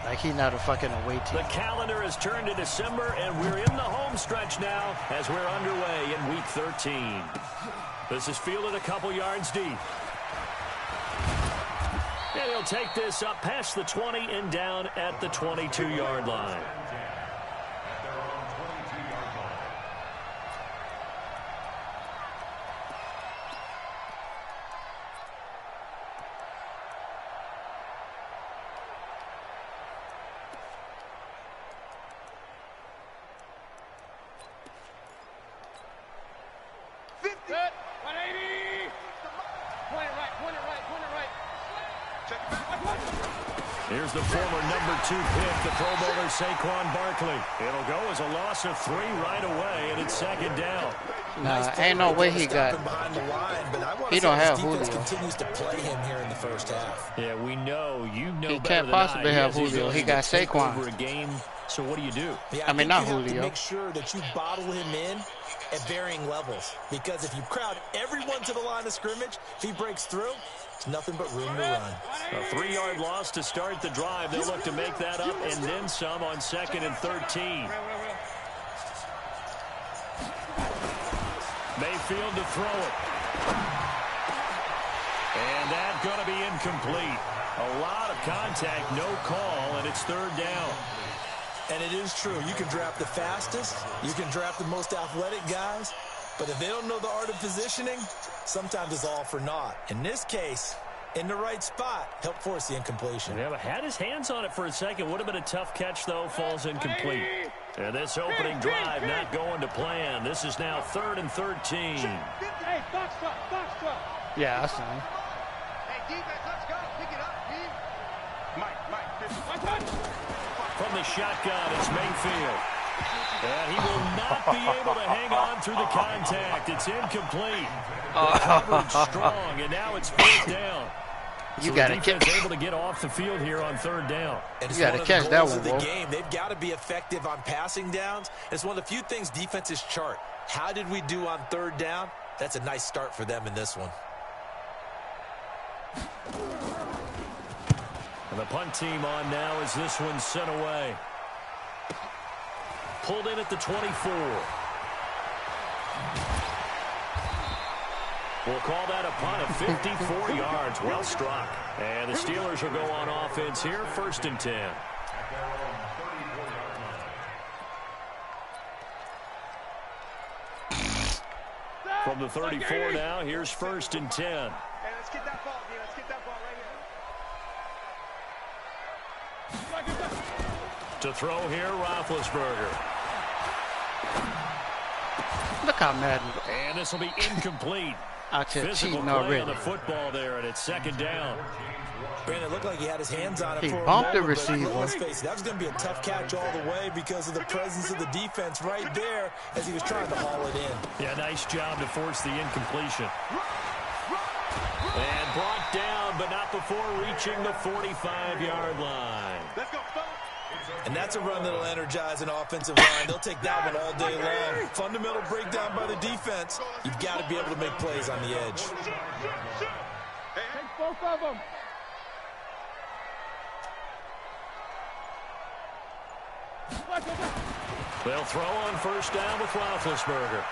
Like he's not a fucking away team. The calendar has turned to December, and we're in the home stretch now as we're underway in Week 13. This is fielded a couple yards deep. And he'll take this up past the 20 and down at the 22-yard line. Here's the former number 2 pick, the Pro Bowler Saquon Barkley. It'll go as a loss of 3 right away, and it's second down. Nah, ain't no way he got. He don't have Julio. Continues to play him here in the first half. Yeah, we know. You know he better can't possibly have Julio. He got Saquon. Over a game. So what do you do? Yeah, I mean, not you have Julio. To make sure that you bottle him in at varying levels, because if you crowd everyone to the line of scrimmage, if he breaks through, it's nothing but room to run. A 3-yard loss to start the drive. They'll look to make that up and then some on 2nd and 13. Mayfield to throw it. And that's going to be incomplete. A lot of contact, no call, and it's 3rd down. And it is true. You can draft the fastest. You can draft the most athletic guys. But if they don't know the art of positioning, sometimes it's all for naught. In this case, in the right spot, help force the incompletion. Yeah, but had his hands on it for a second. Would have been a tough catch, though. Falls incomplete. And this opening drive not going to plan. This is now 3rd and 13. Hey, box truck. Yeah, I see him. Hey, defense, let's go. Pick it up, Steve. Mike. From the shotgun, it's Mayfield. And he will not be able to hang on through the contact. It's incomplete. The coverage strong, and now it's 4th down. You got to catch. Able to get off the field here on 3rd down. And you got to catch that one, the game. They've got to be effective on passing downs. It's one of the few things defenses chart. How did we do on 3rd down? That's a nice start for them in this one. And the punt team on now as this one's sent away. Pulled in at the 24. We'll call that a punt of 54 yards. Well struck. And the Steelers will go on offense here, 1st and 10. From the 34 now, here's 1st and 10. Hey, let's get that ball, dude. Let's get that ball right here. To throw here, Roethlisberger. Look how mad. And this will be incomplete. Out here Physical cheating play already. on the football there, and it's 2nd down. Brandon, it looked like he had his hands on it He for a bumped the moment, but receiver. let's face it, that was going to be a tough catch all the way because of the presence of the defense right there as he was trying to haul it in. Yeah, nice job to force the incompletion. And brought down, but not before reaching the 45-yard line. Let's go, fellas. And that's a run that'll energize an offensive line. They'll take that one all day long. Fundamental breakdown by the defense. You've got to be able to make plays on the edge. Take both of them. They'll throw on 1st down with Roethlisberger.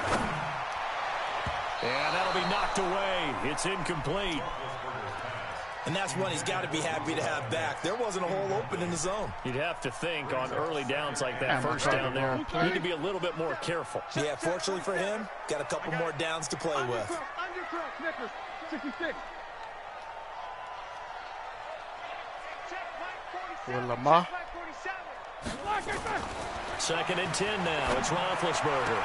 And that'll be knocked away. It's incomplete. And that's one he's got to be happy to have back. There wasn't a hole open in the zone. You'd have to think on early downs like that, 1st down there, you need to be a little bit more careful. Yeah, fortunately for him, got a couple more downs to play with. Undercross, Snickers, 66. With Lamar. 2nd and 10 now. It's Roethlisberger.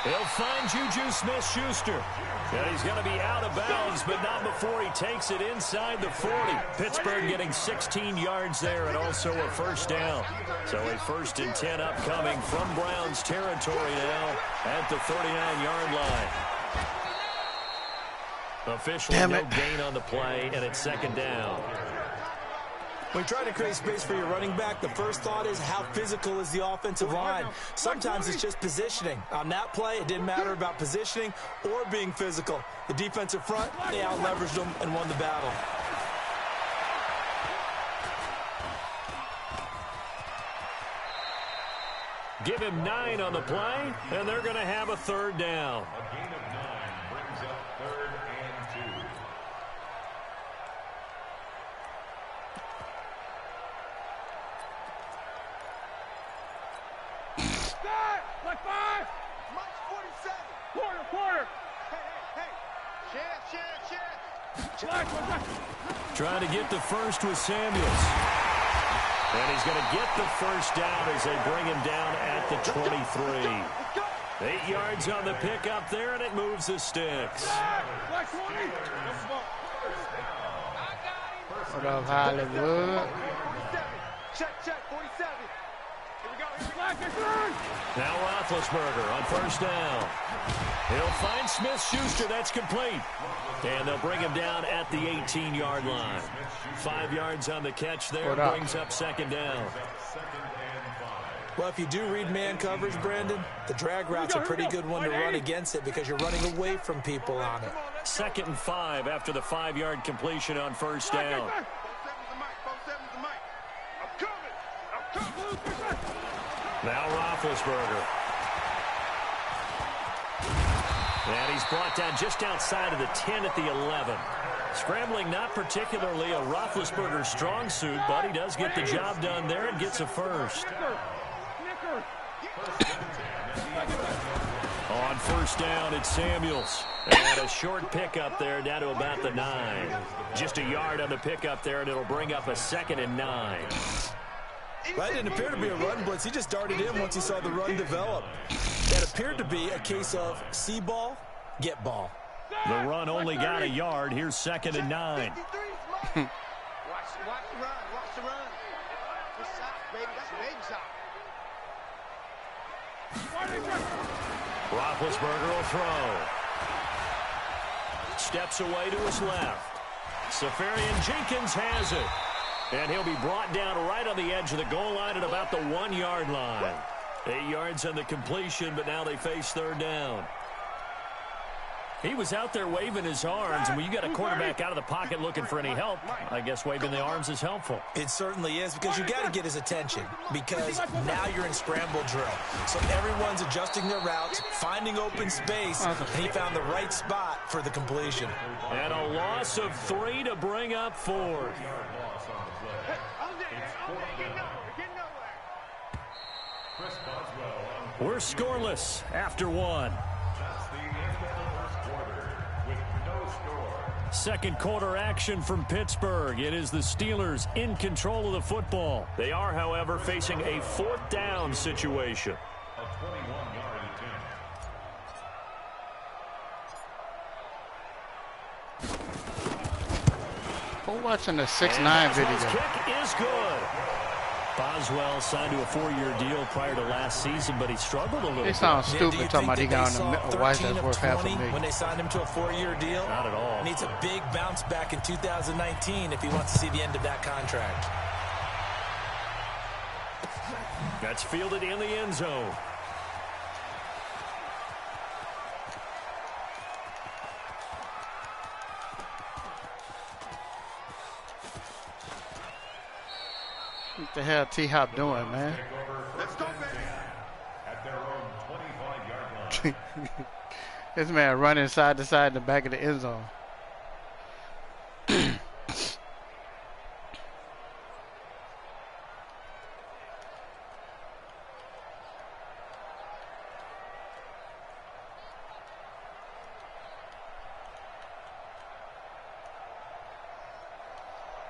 He'll find Juju Smith-Schuster. And he's going to be out of bounds, but not before he takes it inside the 40. Pittsburgh getting 16 yards there and also a 1st down. So a 1st and 10 upcoming from Browns territory now at the 39-yard line. Officially no gain on the play, and it's 2nd down. When you're trying to create space for your running back, the first thought is how physical is the offensive line. Sometimes it's just positioning. On that play, it didn't matter about positioning or being physical. The defensive front, they out-leveraged them and won the battle. Give him 9 on the play, and they're going to have a third down. A gain of 9 brings up 3rd and 2. Like 5. Mike's 47. Quarter. Hey. Share. Trying to get the first with Samuels. And he's going to get the first down as they bring him down at the 23. 8 yards on the pickup there, and it moves the sticks. What up, Hollywood? Check, 47. Here we go. Now Roethlisberger on first down. He'll find Smith-Schuster. That's complete. And they'll bring him down at the 18-yard line. 5 yards on the catch there. Brings up second down. Well, if you do read man coverage, Brandon, the drag route's a pretty good one to run against it because you're running away from people on it. 2nd and 5 after the 5-yard completion on first down. Now Roethlisberger. And he's brought down just outside of the 10 at the 11. Scrambling not particularly a Roethlisberger strong suit, but he does get the job done there and gets a first. On first down, it's Samuels. And a short pickup there down to about the 9. Just a yard on the pickup there, and it'll bring up a 2nd and 9. That didn't appear to be a run blitz. He just darted in once he saw the run develop. That appeared to be a case of see ball, get ball. The run only got a yard. Here's 2nd and 9. Watch the run. Watch the run. Good shot, baby. That's a big shot. Roethlisberger will throw. Steps away to his left. Safarian Jenkins has it. And he'll be brought down right on the edge of the goal line at about the 1-yard line. 8 yards on the completion, but now they face third down. He was out there waving his arms, and when you got a quarterback out of the pocket looking for any help, I guess waving the arms is helpful. It certainly is, because you got to get his attention, because now you're in scramble drill. So everyone's adjusting their routes, finding open space, and he found the right spot for the completion. And a loss of 3 to bring up 4. We're scoreless after 1. Second quarter action from Pittsburgh. It is the Steelers in control of the football. They are, however, facing a 4th down situation. A 21-yard attempt. Who watching the 6'9" video? Kick is good. Boswell signed to a 4-year deal prior to last season, but he struggled a little bit. It sounds stupid talking about he got on the watch that's worth $500,000. When they signed him to a 4-year deal? Not at all. Needs a big bounce back in 2019 if he wants to see the end of that contract. That's fielded in the end zone. What the hell T-Hop doing, man? Let's go, baby. At their own 25-yard line. This man running side to side in the back of the end zone.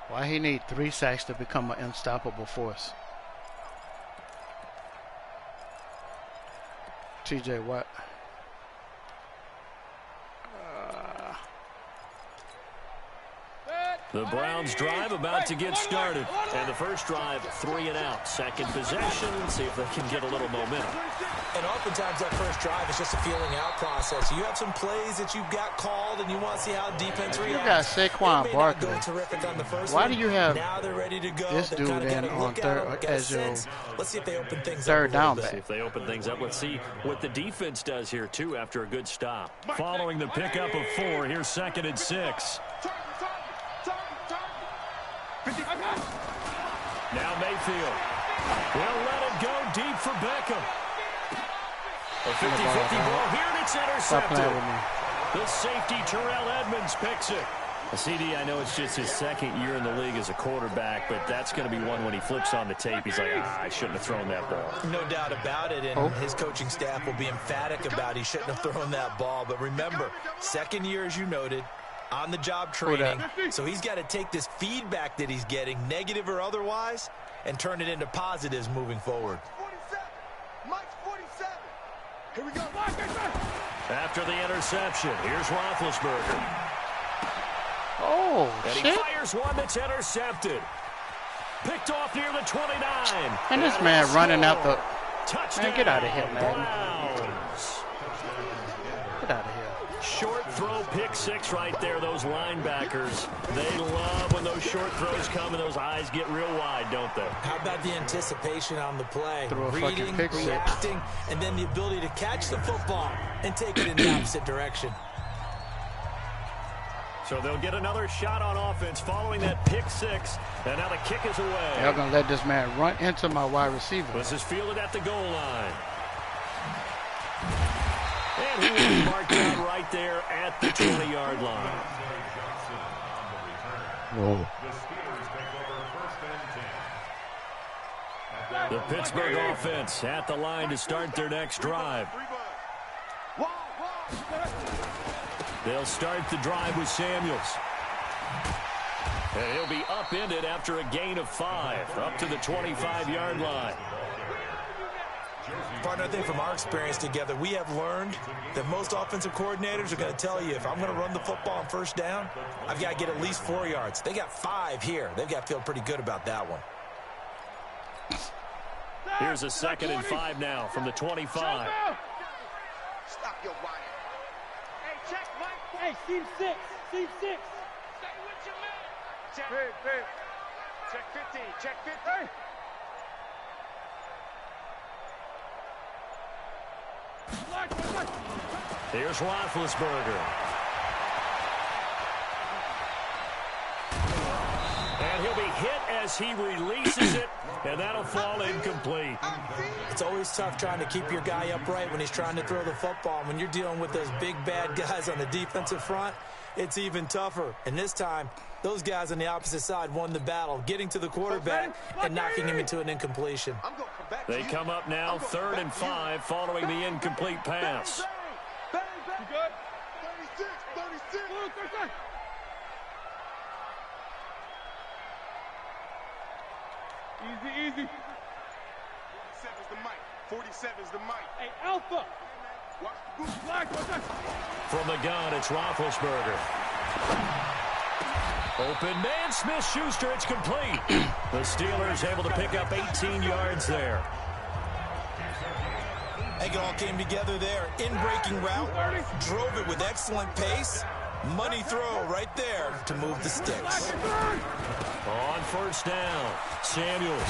Why he need 3 sacks to become an unstoppable force? TJ Watt. The Browns drive about to get started. And the first drive, 3 and out. Second possession, see if they can get a little momentum. And oftentimes that first drive is just a feeling out process. You have some plays that you've got called and you want to see how defense reacts. You got Saquon Barkley. Why do you have now they're ready to go. this dude in on third as your Let's see if they open things third up down bit. back? See if they open things up. Let's see what the defense does here, too, after a good stop. Following the pickup of 4, here's 2nd and 6. Target. Now Mayfield. They'll let it go deep for Beckham. A 50-50 ball here, and it's intercepted. The safety, Terrell Edmonds, picks it. CD, I know it's just his second year in the league as a quarterback, but that's going to be one when he flips on the tape. He's like, I shouldn't have thrown that ball. No doubt about it, and his coaching staff will be emphatic about he shouldn't have thrown that ball. But remember, second year, as you noted, on-the-job training, so he's got to take this feedback that he's getting, negative or otherwise, and turn it into positives moving forward. 47. Mike's 47. Here we go. After the interception, here's Roethlisberger. Oh, and shit. He fires one that's intercepted. Picked off near the 29. And this man running out the... Touchdown. Man, get out of here, man. Browns. Get out of here. Short throw, pick six right there. Those linebackers, they love when those short throws come and those eyes get real wide, don't they? How about the anticipation on the play? Throw a fucking Reading, pick six. reacting, and then the ability to catch the football and take it in the opposite direction. So they'll get another shot on offense following that pick six. And now the kick is away. Y'all gonna let this man run into my wide receiver. This is fielded at the goal line. And he will be marked out right there at the 20-yard line. Whoa. The Pittsburgh offense at the line to start their next drive. They'll start the drive with Samuels. And he'll be upended after a gain of 5, up to the 25-yard line. Partner, I think from our experience together, we have learned that most offensive coordinators are going to tell you, if I'm going to run the football on first down, I've got to get at least 4 yards. They got 5 here. They've got to feel pretty good about that one. Here's a 2nd and 5 now from the 25. Stop your whining. Hey, check Mike. Hey, team 6. Team 6. Stay with your man. Check. Check 15. Check 15. Here's Roethlisberger. And he'll be hit as he releases it, and that'll fall incomplete. It's always tough trying to keep your guy upright when he's trying to throw the football. When you're dealing with those big, bad guys on the defensive front, it's even tougher. And this time, those guys on the opposite side won the battle, getting to the quarterback and knocking him into an incompletion. They come up now 3rd and 5 following the incomplete pass. You good? 36. 36. Easy. 47's the mic. 47's the mic. Hey, Alpha. Watch the boot. From the gun, it's Roethlisberger. Open man, Smith-Schuster, it's complete. The Steelers able to pick up 18 yards there. I think it all came together there. In-breaking route, drove it with excellent pace. Money throw right there to move the sticks. On first down, Samuels.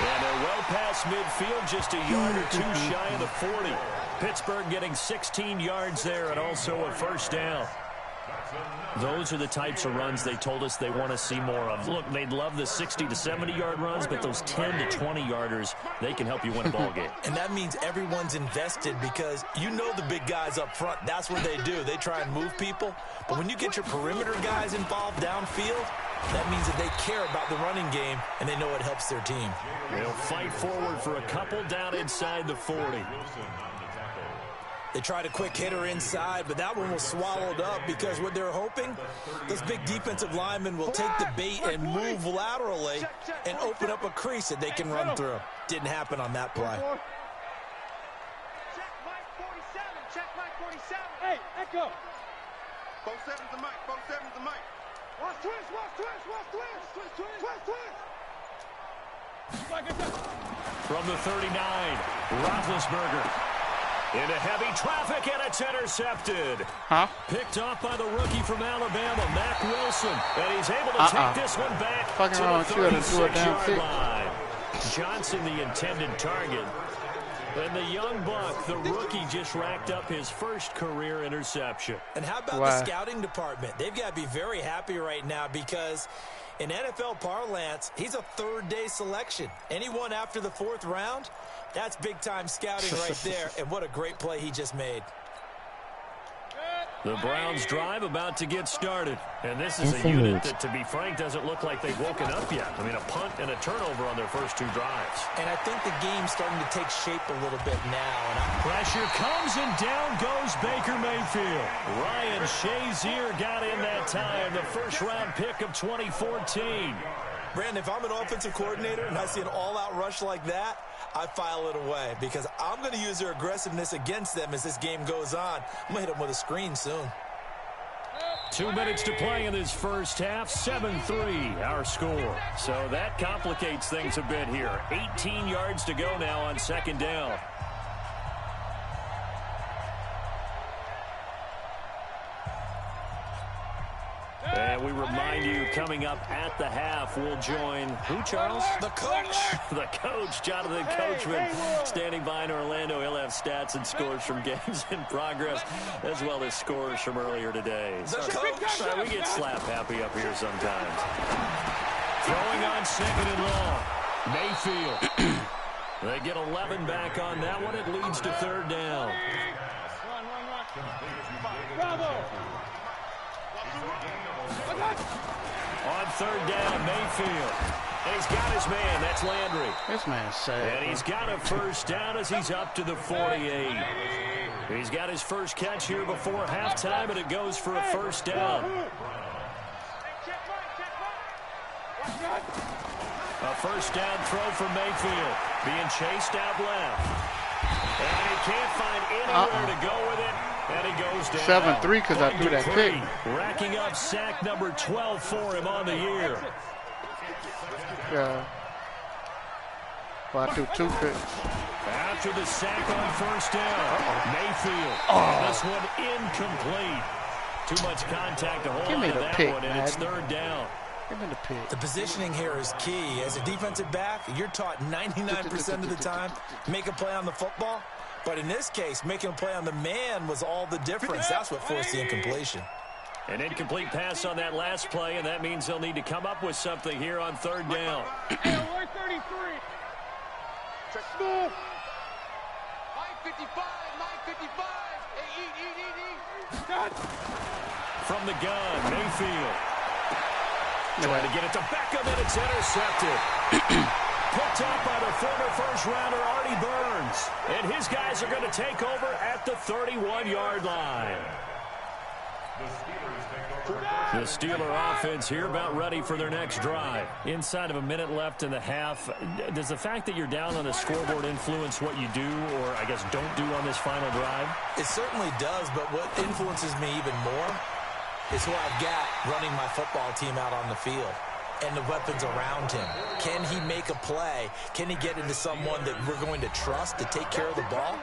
And they're well past midfield, just a yard or two shy of the 40. Pittsburgh getting 16 yards there and also a first down. Those are the types of runs they told us they want to see more of. Look, they'd love the 60 to 70-yard runs, but those 10 to 20-yarders, they can help you win a ball game. And that means everyone's invested because you know the big guys up front. That's what they do. They try and move people. But when you get your perimeter guys involved downfield, that means that they care about the running game and they know it helps their team. They'll fight forward for a couple down inside the 40. They tried a quick hitter inside, but that one was swallowed up because what they're hoping, those big defensive linemen will take the bait and move laterally and open up a crease that they can run through. Didn't happen on that play. Check Mike 47. Check Mike 47. Hey, Echo. 47's the mic. 47's the mic. Watch twist. Watch twist. From the 39, Roethlisberger. Into heavy traffic, and it's intercepted. Picked off by the rookie from Alabama, Mack Wilson. And he's able to take this one back Fucking to wrong the with you to do it down 36-yard six. line. Johnson, the intended target. And the young buck, the rookie, just racked up his first career interception. And how about the scouting department? They've got to be very happy right now because In NFL parlance, he's a third-day selection. Anyone after the 4th round, that's big-time scouting right there, and what a great play he just made. The Browns drive about to get started. And this is a unit that, to be frank, doesn't look like they've woken up yet. I mean, a punt and a turnover on their first 2 drives. And I think the game's starting to take shape a little bit now. Pressure comes, and down goes Baker Mayfield. Ryan Shazier got in that time, the first-round pick of 2014. Brandon, if I'm an offensive coordinator and I see an all-out rush like that, I file it away because I'm going to use their aggressiveness against them as this game goes on. I'm going to hit them with a screen soon. 2 minutes to play in this first half, 7-3 our score. So that complicates things a bit here. 18 yards to go now on 2nd down. And we remind you, coming up at the half, we'll join who, Charles? The coach. The coach, Jonathan Coachman, standing by in Orlando. He'll have stats and scores from games in progress, as well as scores from earlier today. The coach. We get slap happy up here sometimes. Throwing on 2nd and long. Mayfield. They get 11 back on that one. It leads to 3rd down. Bravo. On 3rd down, Mayfield. And he's got his man. That's Landry. This man's sad. And he's got a first down as he's up to the 48. He's got his first catch here before halftime, and it goes for a first down. A first down throw for Mayfield. Being chased out left. And he can't find anywhere to go with it. And he goes down. 7-3 because I threw that pick. Racking up sack number 12 for him on the year. Yeah. Well, I threw 2 picks. After the sack on first down, Mayfield. This one incomplete. Too much contact to hold on to that one, and it's 3rd down. Give me the pick. The positioning here is key. As a defensive back, you're taught 99% of the time, make a play on the football. But in this case, making a play on the man was all the difference. That's what forced the incompletion. An incomplete pass on that last play, and that means they'll need to come up with something here on 3rd down. 133. Smooth. 955. Cut. From the gun, Mayfield. Trying to get it to Beckham, and it's intercepted. Picked up by the former first-rounder Artie Burns. And his guys are going to take over at the 31-yard line. The Steeler offense here about ready for their next drive. Inside of a minute left in the half, does the fact that you're down on the scoreboard influence what you do, or I guess don't do on this final drive? It certainly does, but what influences me even more is who I've got running my football team out on the field and the weapons around him. Can he make a play? Can he get into someone that we're going to trust to take care of the ball?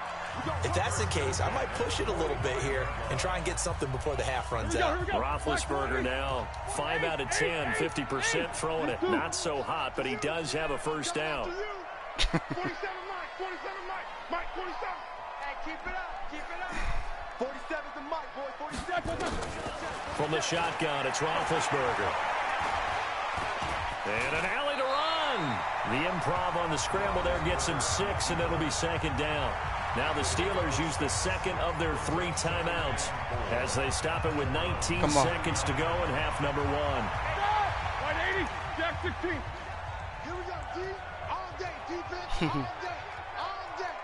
If that's the case, I might push it a little bit here and try and get something before the half runs out. Roethlisberger now, 5 out of 10, 50% throwing it. Not so hot, but he does have a first down. 47 Mike. 47. Hey, keep it up. 47's the Mike, boy. 47. From the shotgun, it's Roethlisberger. And an alley to run. The improv on the scramble there gets him 6, and it'll be 2nd down. Now the Steelers use the 2nd of their 3 timeouts as they stop it with 19 seconds to go in half number 1. 180. Jack 16. Here we go, D. All day, defense. All day.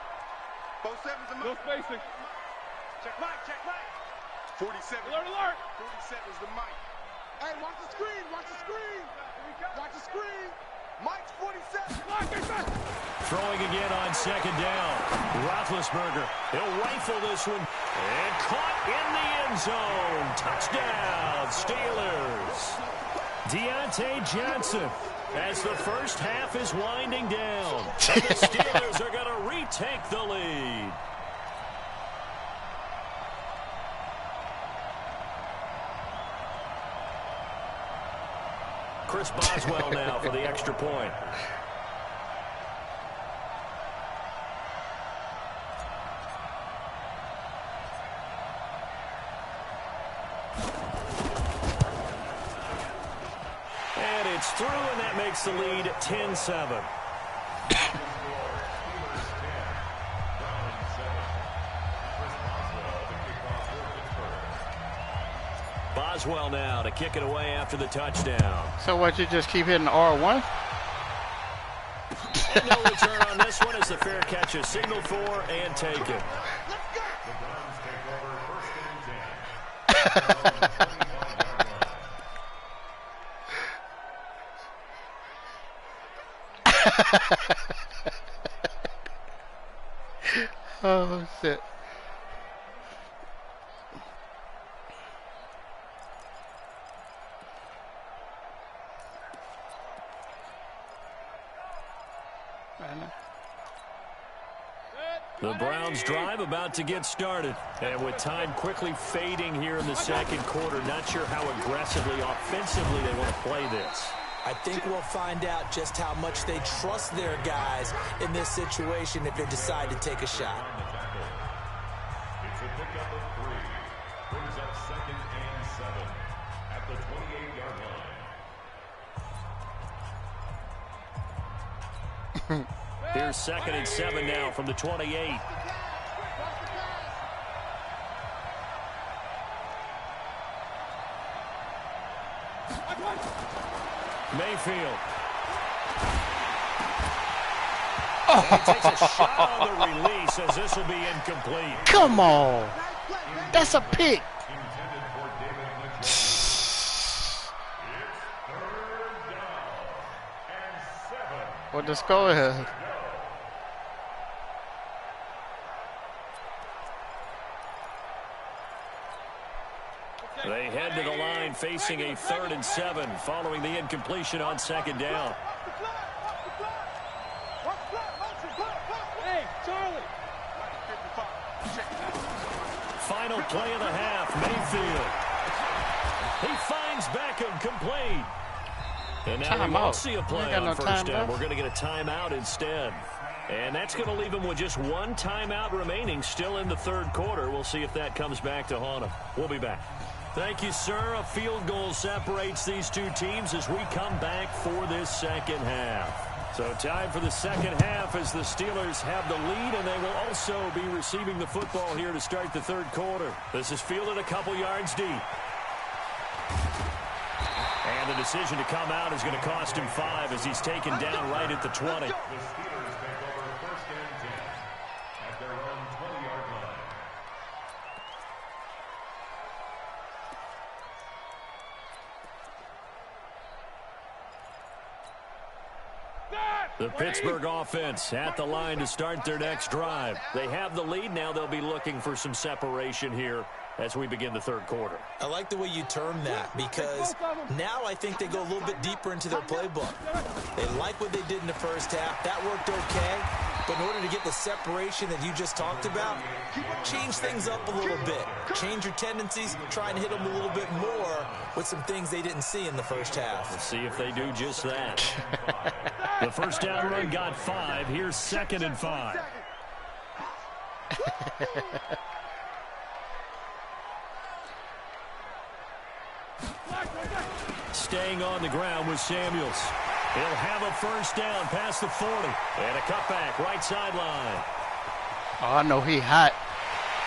Both 7's the Mike. No spacing. Check Mike. 47. Alert. 47's the Mike. Hey, watch the screen. Watch the screen. Mike's 47. Throwing again on 2nd down. Roethlisberger. He'll rifle this one. And caught in the end zone. Touchdown, Steelers. Deontay Johnson as the first half is winding down. And the Steelers are going to retake the lead. Chris Boswell now for the extra point. through, and that makes the lead 10-7. Boswell now to kick it away after the touchdown. So what, you just keep hitting R1? And no return on this one as the fair catch is signaled for and taken. Oh, shit. The Browns drive about to get started. And with time quickly fading here in the second quarter, not sure how aggressively, offensively they want to play this. I think we'll find out just how much they trust their guys in this situation if they decide to take a shot. It's a pickup of 3. Brings up 2nd and 7 at the 28-yard line. Here's 2nd and 7 now from the 28. Mayfield. And he takes a shot on the release as this will be incomplete. Come on. That's a pick. Intended for David McJones. It's 3rd down and 7. What the score is? They head to the line facing a 3rd and 7 following the incompletion on 2nd down. Hey, Charlie. Final play of the half, Mayfield. He finds Beckham complete. And now we won't see a play on first down. We're going to get a timeout instead. And that's going to leave him with just one timeout remaining still in the third quarter. We'll see if that comes back to haunt him. We'll be back. Thank you, sir. A field goal separates these two teams as we come back for this second half. So time for the second half as the Steelers have the lead, and they will also be receiving the football here to start the third quarter. This is fielded a couple yards deep. And the decision to come out is going to cost him 5 as he's taken down right at the 20. The Steelers take over 1st and 10 at their own 20-yard line. The Pittsburgh offense at the line to start their next drive. They have the lead. Now they'll be looking for some separation here as we begin the third quarter. I like the way you term that because now I think they go a little bit deeper into their playbook. They like what they did in the first half. That worked okay. But in order to get the separation that you just talked about, change things up a little bit. Change your tendencies, try and hit them a little bit more with some things they didn't see in the first half. Let's see if they do just that. The first down run got 5. Here's 2nd and 5. Staying on the ground with Samuels. He'll have a first down past the 40. And a cutback right sideline. Oh, I know he hot.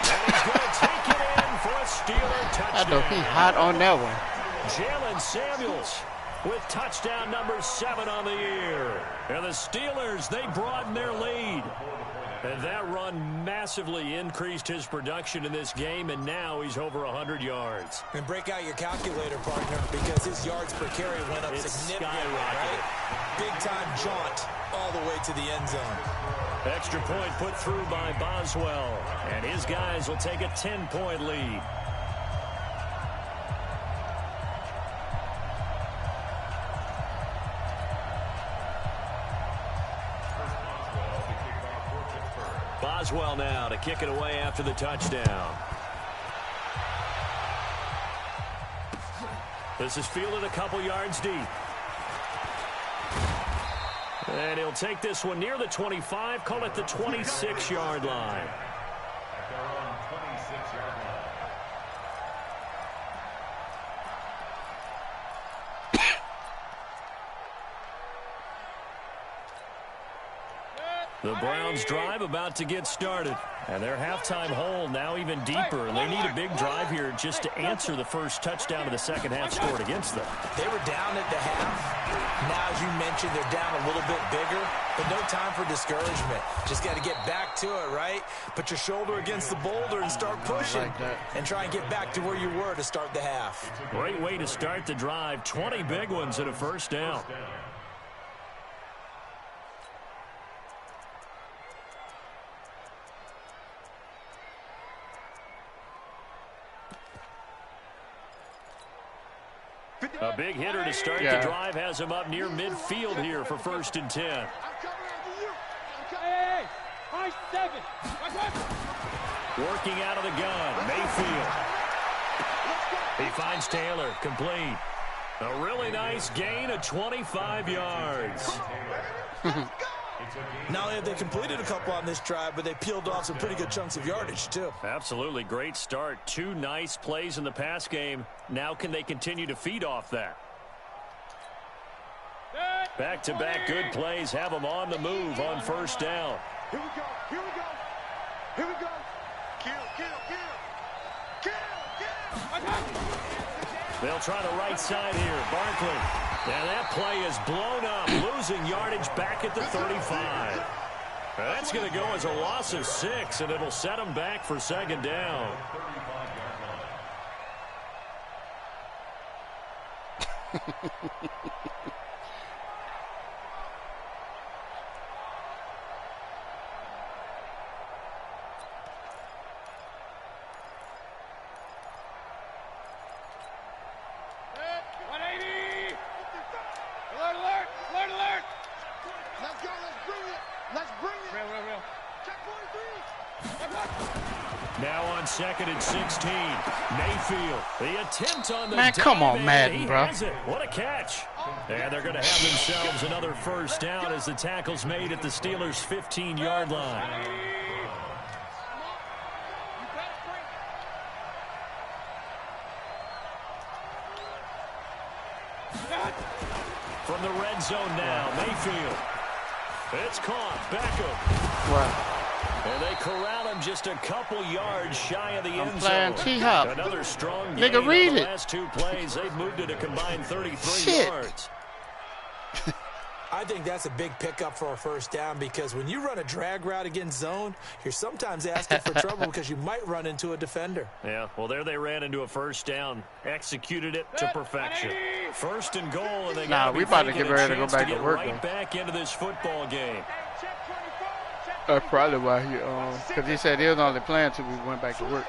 And he's going to take it in for a Steeler touchdown. I know he hot on that one. Jalen Samuels with touchdown number 7 on the year. And the Steelers, they broaden their lead. And that run massively increased his production in this game, and now he's over 100 yards. And break out your calculator, partner, because his yards per carry went up significantly, right? Big-time jaunt all the way to the end zone. Extra point put through by Boswell, and his guys will take a 10-point lead. Boswell now to kick it away after the touchdown. This is fielded a couple yards deep. And he'll take this one near the 25, call it the 26-yard line. At their own 26-yard line. The Browns drive about to get started. And their halftime hole now even deeper. And they need a big drive here just to answer the first touchdown of the second half scored against them. They were down at the half. Now, as you mentioned, they're down a little bit bigger. But no time for discouragement. Just got to get back to it, right? Put your shoulder against the boulder and start pushing. And try and get back to where you were to start the half. Great way to start the drive. 20 big ones and a first down. A big hitter to start the drive has him up near midfield here for 1st and 10. Hey, high 7. Working out of the gun, Mayfield. He finds Taylor, complete. A really nice gain of 25 yards. Not only have they completed a couple on this drive, but they peeled off some pretty good chunks of yardage, too. Absolutely great start. 2 nice plays in the pass game. Now can they continue to feed off that? Back-to-back good plays have them on the move on 1st down. Here we go. Here we go. Here we go. Kill. They'll try the right side here. Barkley. And that play is blown up, losing yardage back at the 35. That's going to go as a loss of 6, and it'll set them back for 2nd down. Now on 2nd and 16, Mayfield. The attempt on the man, come on, Madden, bro. What a catch. And they're going to have themselves another 1st down as the tackle's made at the Steelers' 15-yard line. From the red zone now, Mayfield. It's caught. Beckham. Wow. And they corral him just a couple yards shy of the end playing zone. T-Hop. Another strong Nigga, gain read on the it. last 2 plays. They've moved it a combined 33 Shit. yards. I think that's a big pickup for a 1st down because when you run a drag route against zone, you're sometimes asking for trouble because you might run into a defender. Yeah, well, there they ran into a 1st down. Executed it to perfection. 1st and goal, and they Nah, we about to get ready to go back to work, right though. back into this football game. That's probably why he, because he said he was only playing until we went back to work.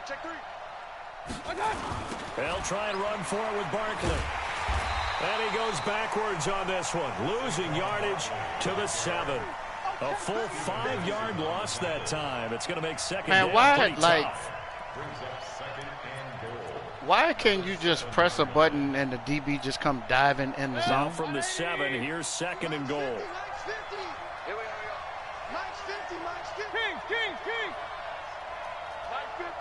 Check three. They'll try and run for it with Barkley. And he goes backwards on this one, losing yardage to the 7. A full 5-yard loss that time. It's going to make 2nd down why, pretty like, tough. why can't you just press a button and the DB just come diving in the Now zone? from the 7, here's 2nd and goal. Here we go. Mike's 50. King. Mike 50.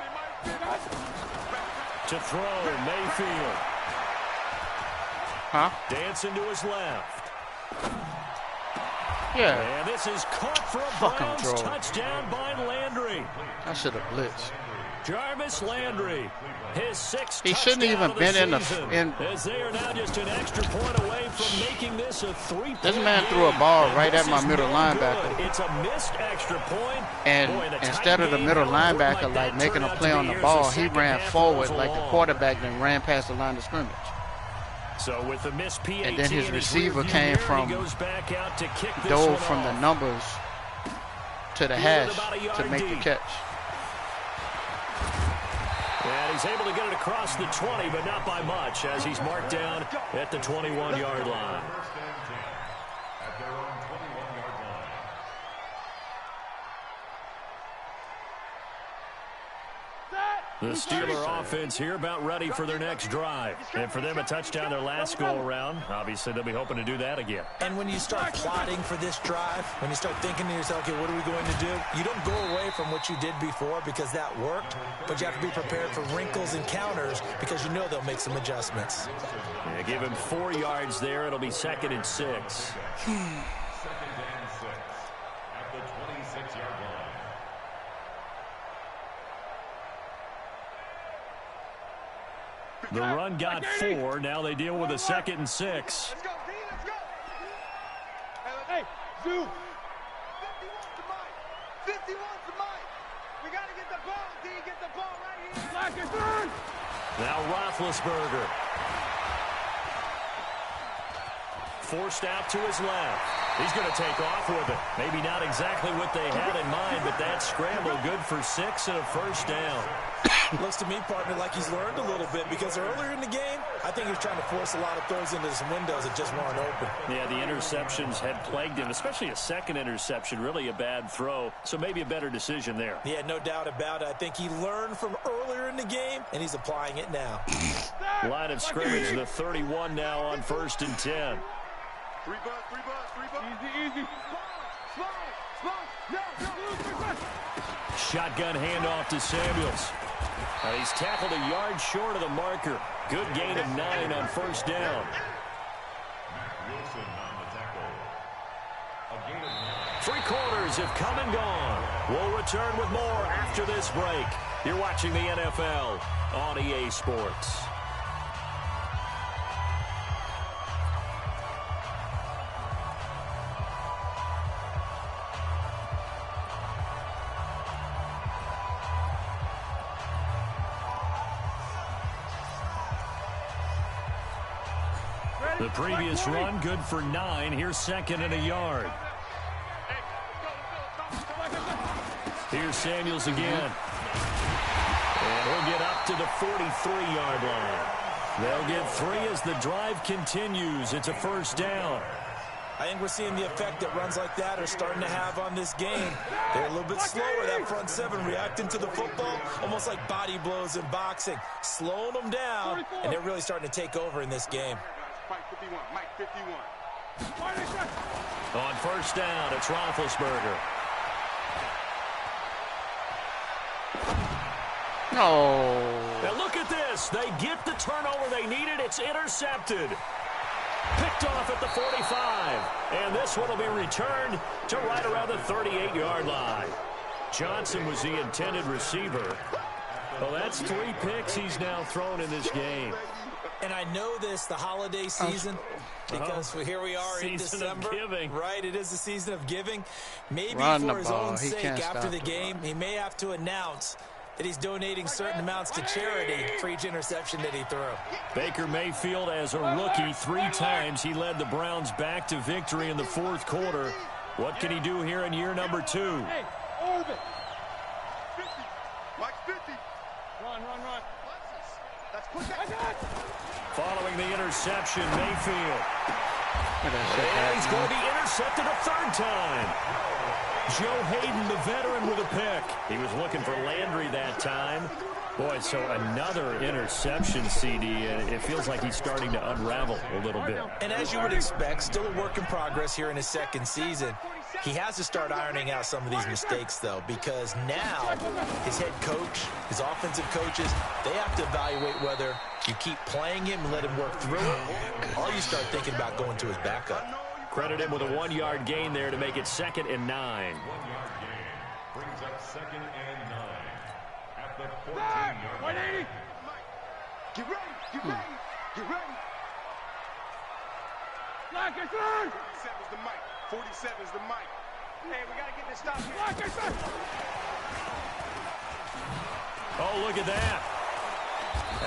To throw, Mayfield. Huh? Dancing to his left. Yeah. And this is caught for a Fucking Browns throw. touchdown by Landry. I should have blitzed. Jarvis Landry, his 6th He shouldn't touchdown even been in the season, as they are now just an extra point away from making this a 3-point This man game. threw a ball right This at my is middle no linebacker. good. It's a missed extra point. And Boy, the instead tight of the game, middle how important linebacker might that making turn a out play to on be? the Here's ball, the he second ran half forward rolls like the along. quarterback then ran past the line of scrimmage. So with the missed PAT And then his in receiver rearview came mirror, from he goes back out to kick this Dove one from off. the numbers to the Fielded hash about a to yard make the deep. catch. And he's able to get it across the 20, but not by much, as he's marked down at the 21-yard line. At their own 21-yard line. Set. The Steeler offense here about ready for their next drive. And for them, a touchdown their last go-around. Obviously, they'll be hoping to do that again. And when you start plotting for this drive, when you start thinking to yourself, okay, what are we going to do? You don't go away from what you did before because that worked, but you have to be prepared for wrinkles and counters because you know they'll make some adjustments. Yeah, give him 4 yards there. It'll be 2nd and 6. 2nd and 6 at the 26-yard line. The run got 4. Now they deal with a 2nd and 6. Let's go, D, let's go. Hey, Zoo. 51's the mic. 51's the mic. We got to get the ball, D. Get the ball right here. Black is on. Now Roethlisberger. Forced out to his left. He's going to take off with it. Maybe not exactly what they had in mind, but that scramble good for 6 and a first down. Looks to me, partner, like he's learned a little bit because earlier in the game, I think he was trying to force a lot of throws into some windows that just weren't open. Yeah, the interceptions had plagued him, especially a second interception, really a bad throw. So maybe a better decision there. Yeah, no doubt about it. I think he learned from earlier in the game, and he's applying it now. Line of scrimmage, the 31 now on 1st and 10. 3 bucks, 3 bucks, 3 bucks. Easy. Small. No. Shotgun handoff to Samuels. He's tackled a yard short of the marker. Good gain of 9 on 1st down. Wilson on the tackle. A gain of 9. 3 quarters have come and gone. We'll return with more after this break. You're watching the NFL on EA Sports. The previous run, good for 9. Here's 2nd and a yard. Here's Samuels again. And he'll get up to the 43-yard line. They'll get 3 as the drive continues. It's a first down. I think we're seeing the effect that runs like that are starting to have on this game. They're a little bit slower, that front 7, reacting to the football, almost like body blows in boxing, slowing them down, and they're really starting to take over in this game. Mike 51. On 1st down, it's Roethlisberger. No. Now look at this. They get the turnover they needed. It's intercepted. Picked off at the 45. And this one will be returned to right around the 38-yard line. Johnson was the intended receiver. Well, that's 3 picks he's now thrown in this game. And I know this, the holiday season, because here we are in December. Season of giving. Right, it is the season of giving. Maybe Run for the his ball. own He sake, can't after stop the the game, ball. he may have to announce that he's donating certain amounts to charity for each interception that he threw. Baker Mayfield, as a rookie, 3 times he led the Browns back to victory in the 4th quarter. What can he do here in year number 2? Hey, orbit. 50. Mike 50. Run. That's quick. Following the interception, Mayfield. Look at that shit And he's back, going man. to be intercepted a 3rd time. Joe Hayden, the veteran, with a pick. He was looking for Landry that time. Boy, so another interception, CD. It feels like he's starting to unravel a little bit. And as you would expect, still a work in progress here in his 2nd season. He has to start ironing out some of these mistakes, though, because now his head coach, his offensive coaches, they have to evaluate whether you keep playing him and let him work through it, or you start thinking about going to his backup. Credit him with a 1-yard gain there to make it 2nd and 9. 1-yard gain brings up 2nd and 9 at the 14-yard line. 180. Get ready. Black is on. 47's the mic. 47's the mic. Hey, we got to get this stop here. Black is on. Oh, look at that.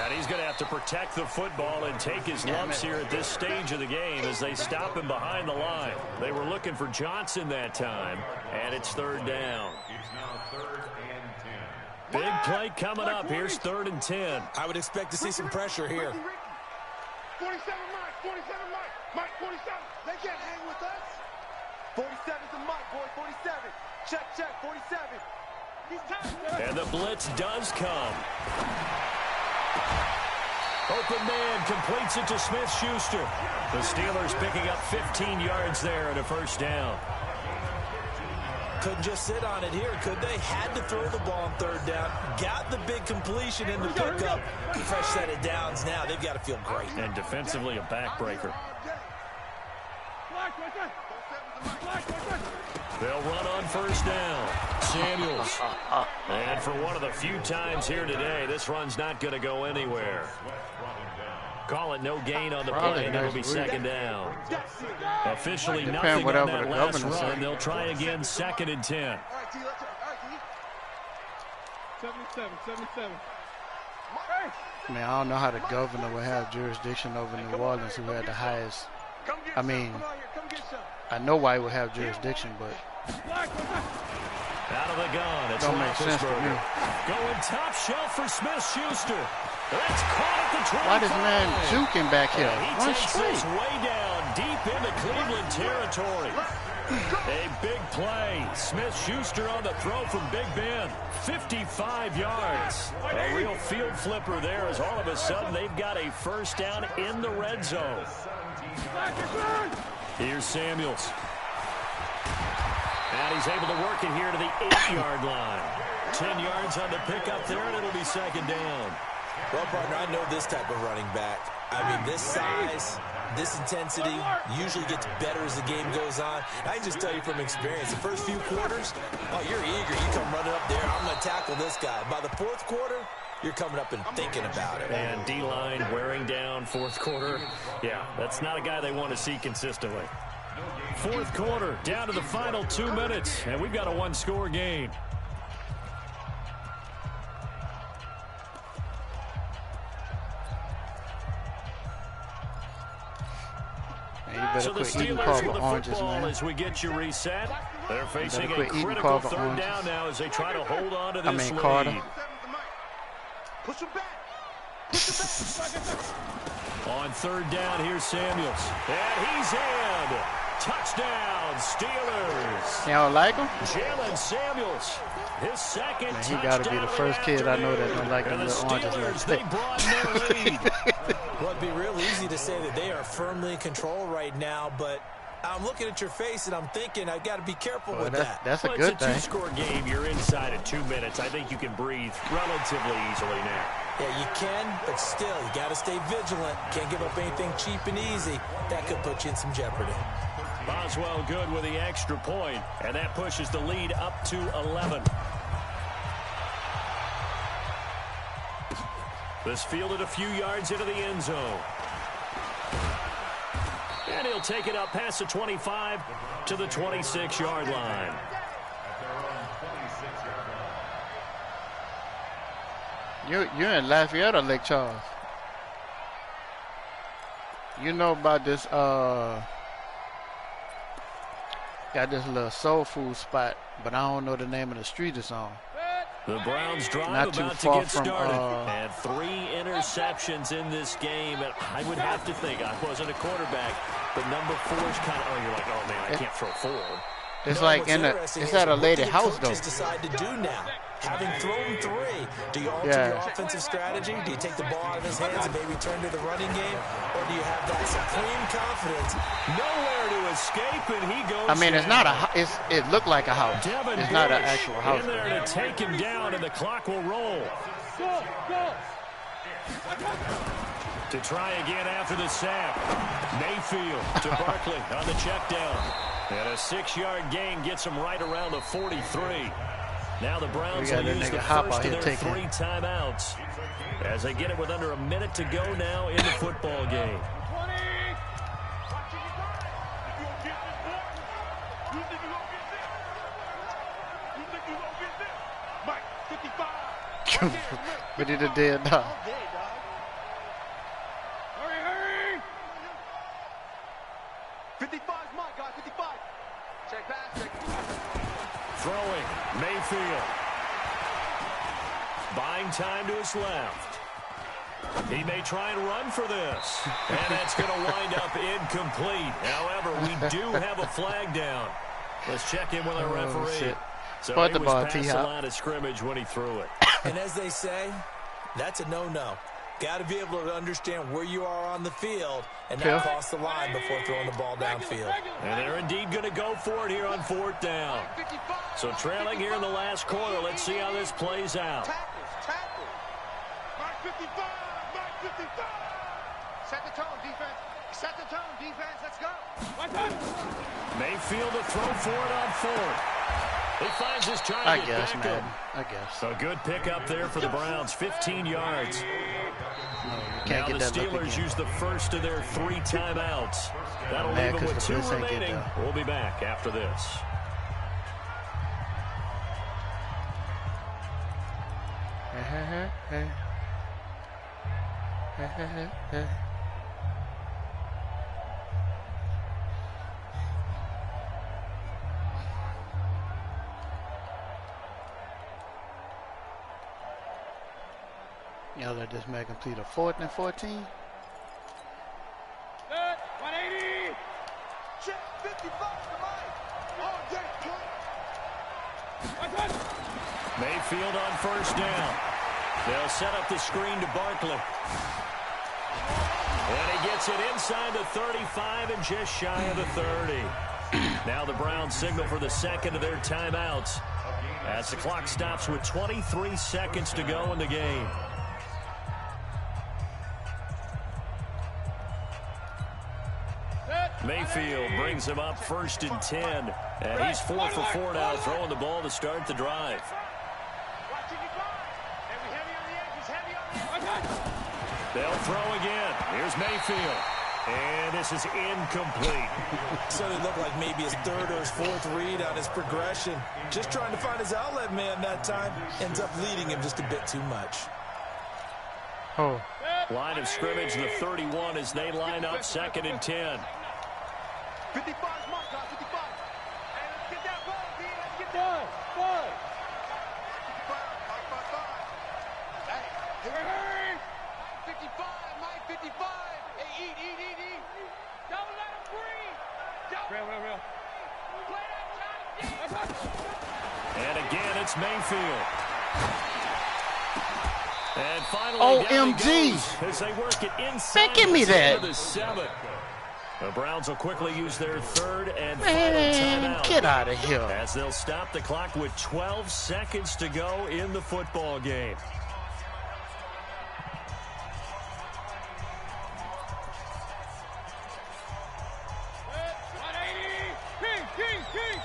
And he's going to have to protect the football and take his lumps here at this stage of the game as they stop him behind the line. They were looking for Johnson that time, and it's 3rd down. It's now 3rd and 10. Big play coming up. Here's 3rd and 10. I would expect to see some pressure here. 47 Mike. 47 Mike. Mike 47. They can't hang with us. 47's the mic, boy. 47. Check. 47. And the blitz does come. Open man completes it to Smith-Schuster. The Steelers picking up 15 yards there and a first down. Couldn't just sit on it here, could they? Had to throw the ball on third down. Got the big completion in the pickup. Fresh set of downs now. They've got to feel great. And defensively, a backbreaker. They'll run on first down. Samuels. And for one of the few times here today, this run's not going to go anywhere. Call it no gain on the play, and it'll be second down. Officially nothing on that last run. They'll try again, 2nd and 10. 77. Man, I don't know how the governor would have jurisdiction over New Orleans, who had the highest. I mean, I know why he would have jurisdiction, but out of the gun, it's don't make sense to me. Going top shelf for Smith-Schuster. That's caught at the 25. Why this man juking back here? He takes this way down, deep into Cleveland territory. A big play. Smith-Schuster on the throw from Big Ben. 55 yards. A real field flipper there, as all of a sudden they've got a first down in the red zone. Here's Samuels. And he's able to work it here to the 8-yard line. 10 yards on the pickup there, and it'll be second down. Well, partner, I know this type of running back. I mean, this size, this intensity usually gets better as the game goes on. I can just tell you from experience, the first few quarters, oh, you're eager. You come running up there, I'm going to tackle this guy. By the fourth quarter, you're coming up and thinking about it. And D-line wearing down fourth quarter. Yeah, that's not a guy they want to see consistently. Fourth quarter, down to the final 2 minutes, and we've got a one-score game. So the Steelers with the football as we get you reset. They're facing a critical third down now as they try to hold on to this lead. Carter. Push him back. On third down, here's Samuels. And he's in. Touchdown, Steelers. You don't like him? Jalen Samuels. His second Man, he got to be the first kid I know that don't like the little oranges. They broaden their lead. Well, it'd be real easy to say that they are firmly in control right now, but I'm looking at your face and I'm thinking I've got to be careful with that. That's a good thing. It's a 2-score game. You're inside of 2 minutes. I think you can breathe relatively easily now. Yeah, you can, but still, you got to stay vigilant. Can't give up anything cheap and easy. That could put you in some jeopardy. Boswell good with the extra point, and that pushes the lead up to 11. This fielded a few yards into the end zone. And he'll take it up past the 25 to the 26-yard line. You're in Lafayette or Lake Charles? You know about this, got this little soul food spot, but I don't know the name of the street it's on. The Browns drive Not about too to far get from, started. And 3 interceptions in this game. And I would have to think, I wasn't a quarterback, but number 4's kind of, you're like, oh, man, I can't throw 4. It's like it's at a lady house, though. What do the coaches decide to do now? Having thrown 3, do you alter your offensive strategy? Do you take the ball out of his hands and maybe turn to the running game? Or do you have that supreme confidence? Nowhere to escape, and he goes I mean, down. it's not a. It looked like a house. Devin It's not an Bush actual house. in there to take him down, and the clock will roll. Go. To try again after the sack. Mayfield to Barkley on the check down. And a 6-yard gain gets him right around the 43. Now the Browns will use the first of their 3 timeouts as they get it with under a minute to go now in the football game. But it a dead dog. Hurry. 55's mine, guys. 55. Check pass. Throwing, Mayfield. Buying time to his left. He may try and run for this. And that's going to wind up incomplete. However, we do have a flag down. Let's check in with our referee. So Put he the was ball, past the T-Hop. line of scrimmage when he threw it. And as they say, that's a no-no. Got to be able to understand where you are on the field and not cross the line before throwing the ball downfield. And they're indeed going to go for it here on 4th down. So trailing here in the last quarter. Let's see how this plays out. Tackles. Mark 55. Mark 55. Set the tone, defense. Set the tone, defense. Let's go. Mayfield to throw for it on 4th. He finds his target. I guess, back man. him. I guess. A good pickup there for the Browns. 15 yards. No, you Now can't the get that look Steelers again. use the first of their 3 timeouts. That'll Mad leave them 'cause with the 2 Blitz ain't get remaining. done. We'll be back after this. Y'all let this man complete a 4th and 14. 180. Check 55 to Mike. Oh, yeah, Mayfield on 1st down. They'll set up the screen to Barkley. And he gets it inside the 35 and just shy of the 30. Now the Browns signal for the second of their timeouts as the clock stops with 23 seconds to go in the game. Mayfield brings him up 1st and 10. And he's 4 for 4 now, throwing the ball to start the drive. They'll throw again. Here's Mayfield. And this is incomplete. So it looked like maybe his 3rd or his 4th read on his progression. Just trying to find his outlet man that time. Ends up leading him just a bit too much. Oh. Line of scrimmage, the 31 as they line up 2nd and 10. 55 is Mike, 55. Hey, let's get that ball, D. Let's get that. 55, Mike, 55. Hey, hurry. 55, Mike, 55. Hey, eat. Don't let him breathe. Real. Play that shot. And again, it's Mayfield. And finally, OMG. as they work it inside Man, give me that. the 7. The Browns will quickly use their 3rd and Man, final timeout. get out of here. As they'll stop the clock with 12 seconds to go in the football game. King.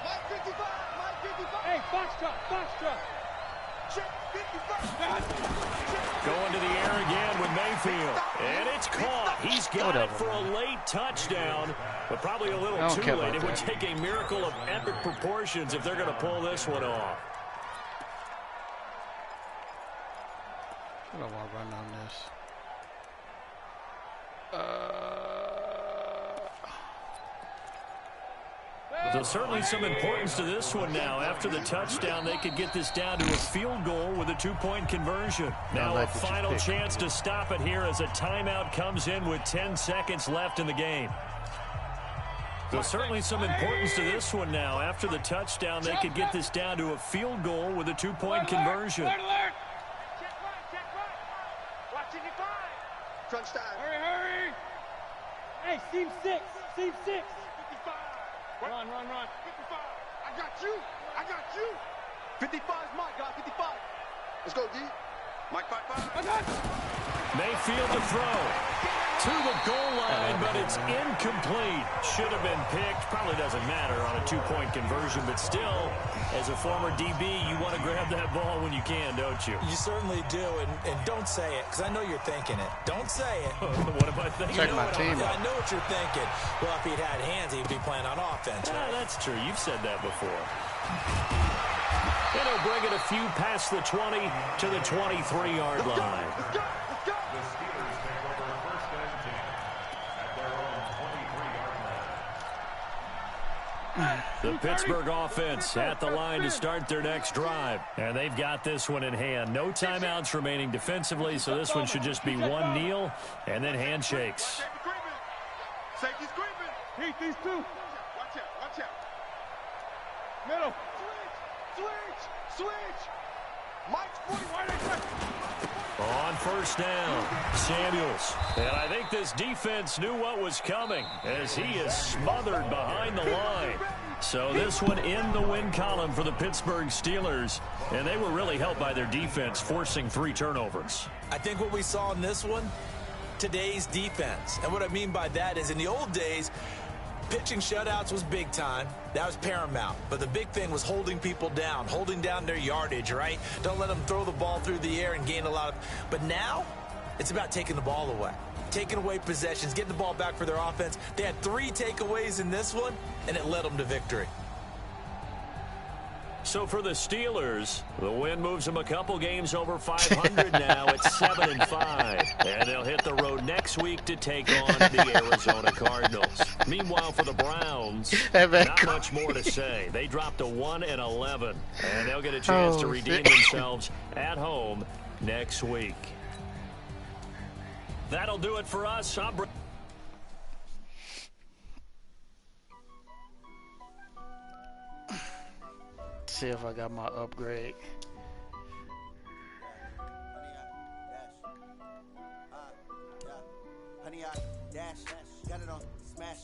Mike 55, Mike 55. Hey, Foxtrot. Check 55. Going to the air again with Mayfield. And it's caught. He's got it for a late touchdown, but probably a little too late. It would take a miracle of epic proportions if they're going to pull this one off. I don't want to run on this. There's certainly some importance to this one now. After the touchdown, they could get this down to a field goal with a 2-point conversion. Now a final chance to stop it here as a timeout comes in with 10 seconds left in the game. There's certainly some importance to this one now. After the touchdown, they could get this down to a field goal with a 2-point conversion. Check right. Watch 55. Crunch time. Hurry. Hey, seam 6. 55. Run. 55. I got you. 55 is Mike, guys. 55. Let's go, D. Mike 55. Mayfield to throw to the goal line, but it's incomplete. Should have been picked. Probably doesn't matter on a 2-point conversion, but still, as a former DB, you want to grab that ball when you can, don't you? You certainly do, and don't say it, because I know you're thinking it. Don't say it. What am I thinking? Check my team. I know what you're thinking. Well, if he'd had hands, he'd be playing on offense. Yeah, that's true. You've said that before. And he'll bring it a few past the 20 to the 23-yard line. Let's go. The Steelers take over 1st and 10 at their own 23-yard line. The Pittsburgh offense at the line to start their next drive. And they've got this one in hand. No timeouts remaining defensively, so this one should just be one kneel and then handshakes. Safety's creeping. These two. Watch out. Middle. Switch. Mike's 40. Why they On first down, Samuels. And I think this defense knew what was coming as he is smothered behind the line. So this one in the win column for the Pittsburgh Steelers. And they were really helped by their defense, forcing 3 turnovers. I think what we saw in this one, today's defense. And what I mean by that is in the old days, pitching shutouts was big time. That was paramount. But the big thing was holding people down, holding down their yardage, right? Don't let them throw the ball through the air and gain a lot of... But now, it's about taking the ball away. Taking away possessions, getting the ball back for their offense. They had 3 takeaways in this one, and it led them to victory. So for the Steelers, the win moves them a couple games over 500 now at 7-5. And they'll hit the road next week to take on the Arizona Cardinals. Meanwhile, for the Browns, not much more to say. They dropped to 1-11, and they'll get a chance to redeem themselves at home next week. That'll do it for us. See if I got my upgrade. Honey, I dash, got it on smash,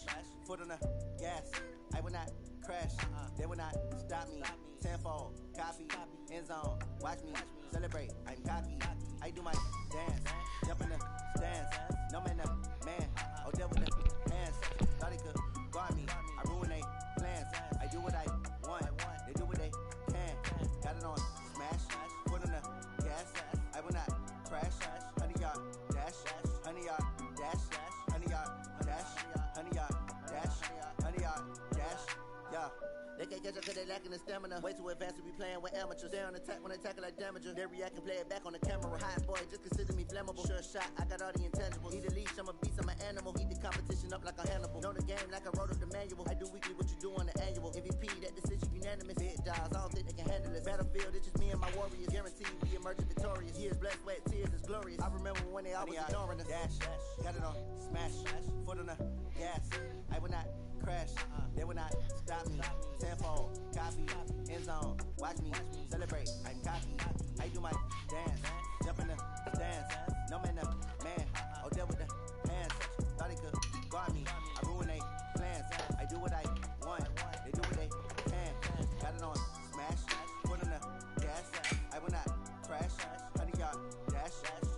foot on the gas. I will not crash, they will not stop me. Tenfold, copy, end zone, watch me celebrate. I'm cocky, I do my dance, jump in the stands. No man, man, oh devil with the hands. Thought he could guard me, I ruin they plans. I do what I want, they do what they can. Got it on smash, foot on the gas. I will not crash, honey, y'all dash, honey, y'all dash, honey, y'all dash, honey, y'all dash, honey, y'all dash, yeah. They can't catch up cause they lacking the stamina. Way too advanced to be playing with amateurs. They on attack when they tackle like damager. They react and play it back on the camera. Hot boy, just consider me flammable. Sure shot, I got all the intangibles. Need a leash, I'm a beast, I'm an animal. Heat the competition up like a Hannibal. Know the game like I wrote up the manual. I do weekly what you do on the annual. MVP, that decision unanimous. Big dogs, I don't think they can handle it. Battlefield, it's just me and my warriors. Guaranteed we emerging victorious. Years, blood, sweat, tears, it's glorious. I remember when they always ignoring us. Dash, got it on smash, foot on the gas. I will not crash, they will not stop me. Tenfold, copy, end zone, watch me celebrate. I'm cocky, I do my dance, jump in the stands. No man, man, oh devil with the hands. Thought he could guard me, I ruin they plans. I do what I want, they do what they can. Got it on smash, foot on the gas. I will not crash, honey y'all dash,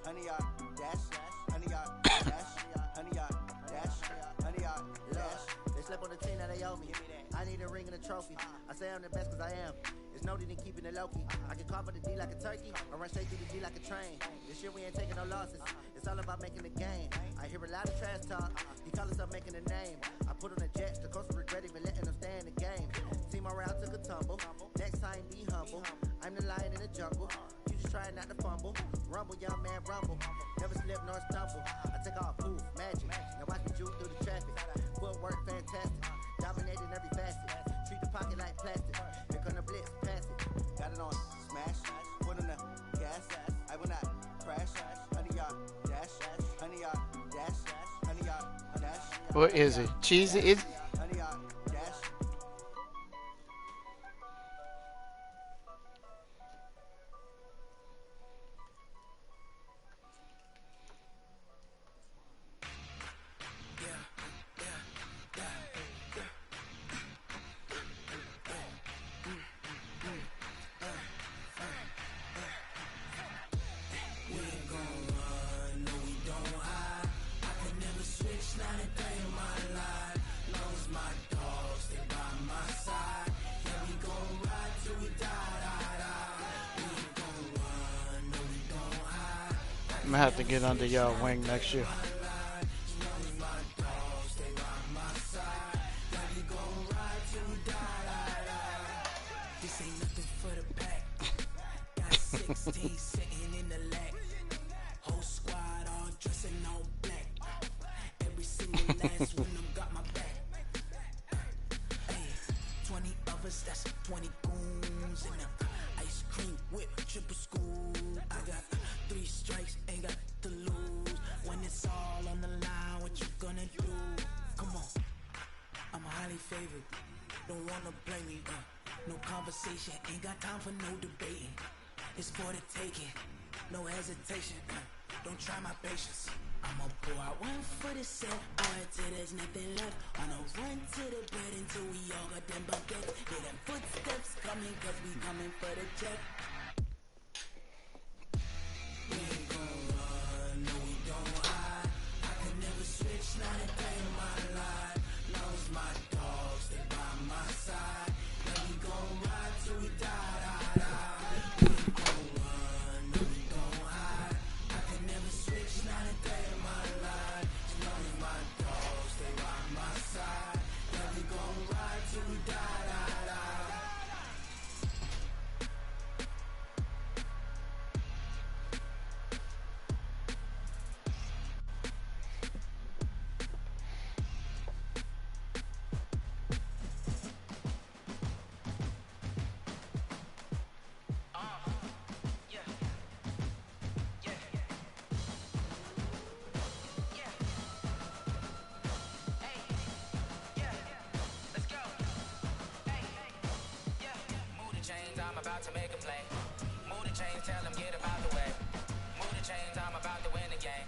honey y'all dash, honey y'all dash, honey y'all dash, honey y'all dash. They slept on the team, now they owe me. I need a ring and a trophy. I say I'm the best cause I am. It's no need in keeping it low-key. I can carve up the D like a turkey, or run straight through the D like a train. This year we ain't taking no losses. It's all about making the game. I hear a lot of trash talk. He call himself making a name. I put on the Jets, the coach will regret even letting them stay in the game. Team around took a tumble. Next time be humble. I'm the lion in the jungle. You just try not to fumble. Rumble, young man, rumble. Never slip nor stumble. I take off, poof, magic. Now watch me juke through the traffic. Footwork fantastic. Dominating every facet. Treat the pocket like plastic. Here come the blitz, pass it. Got it on smash. Foot on the gas. I will not crash. Honey, y'all dash. Honey, y'all dash. Honey, y'all dash. What is it? Cheesy? Is Honey, y'all dash. I'm gonna have to get under y'all wing next year. This ain't nothing for the pack. Got 16 sitting in the lag. Whole squad all dressing all black. Every single last one of them got my back. Hey, 20 of us, that's 20 goons in the ice cream whip, triple school. I got 3 strikes, ain't got to lose. When it's all on the line, what you gonna do? Come on, I'm highly favored. Don't wanna blame me. No conversation, ain't got time for no debating. It's for the taking, no hesitation. Don't try my patience. I'ma pour out one for the set, boy, till there's nothing left. On a run to the bed until we all got them buckets. Hear them footsteps coming, cause we coming for the check. We ain't gon' run, no we don't hide. I can never switch, not a day in my life. Lost my dogs, they by my side. Now we gon' ride till we die, die, die. We ain't gon' run, no we don't hide. I can never switch, not a day in my life. As long as my dogs, they by my side. Now we gon' ride till we die, die, die. I'm about to make a play. Move the chains, tell them get about the way. Move the chains, I'm about to win the game.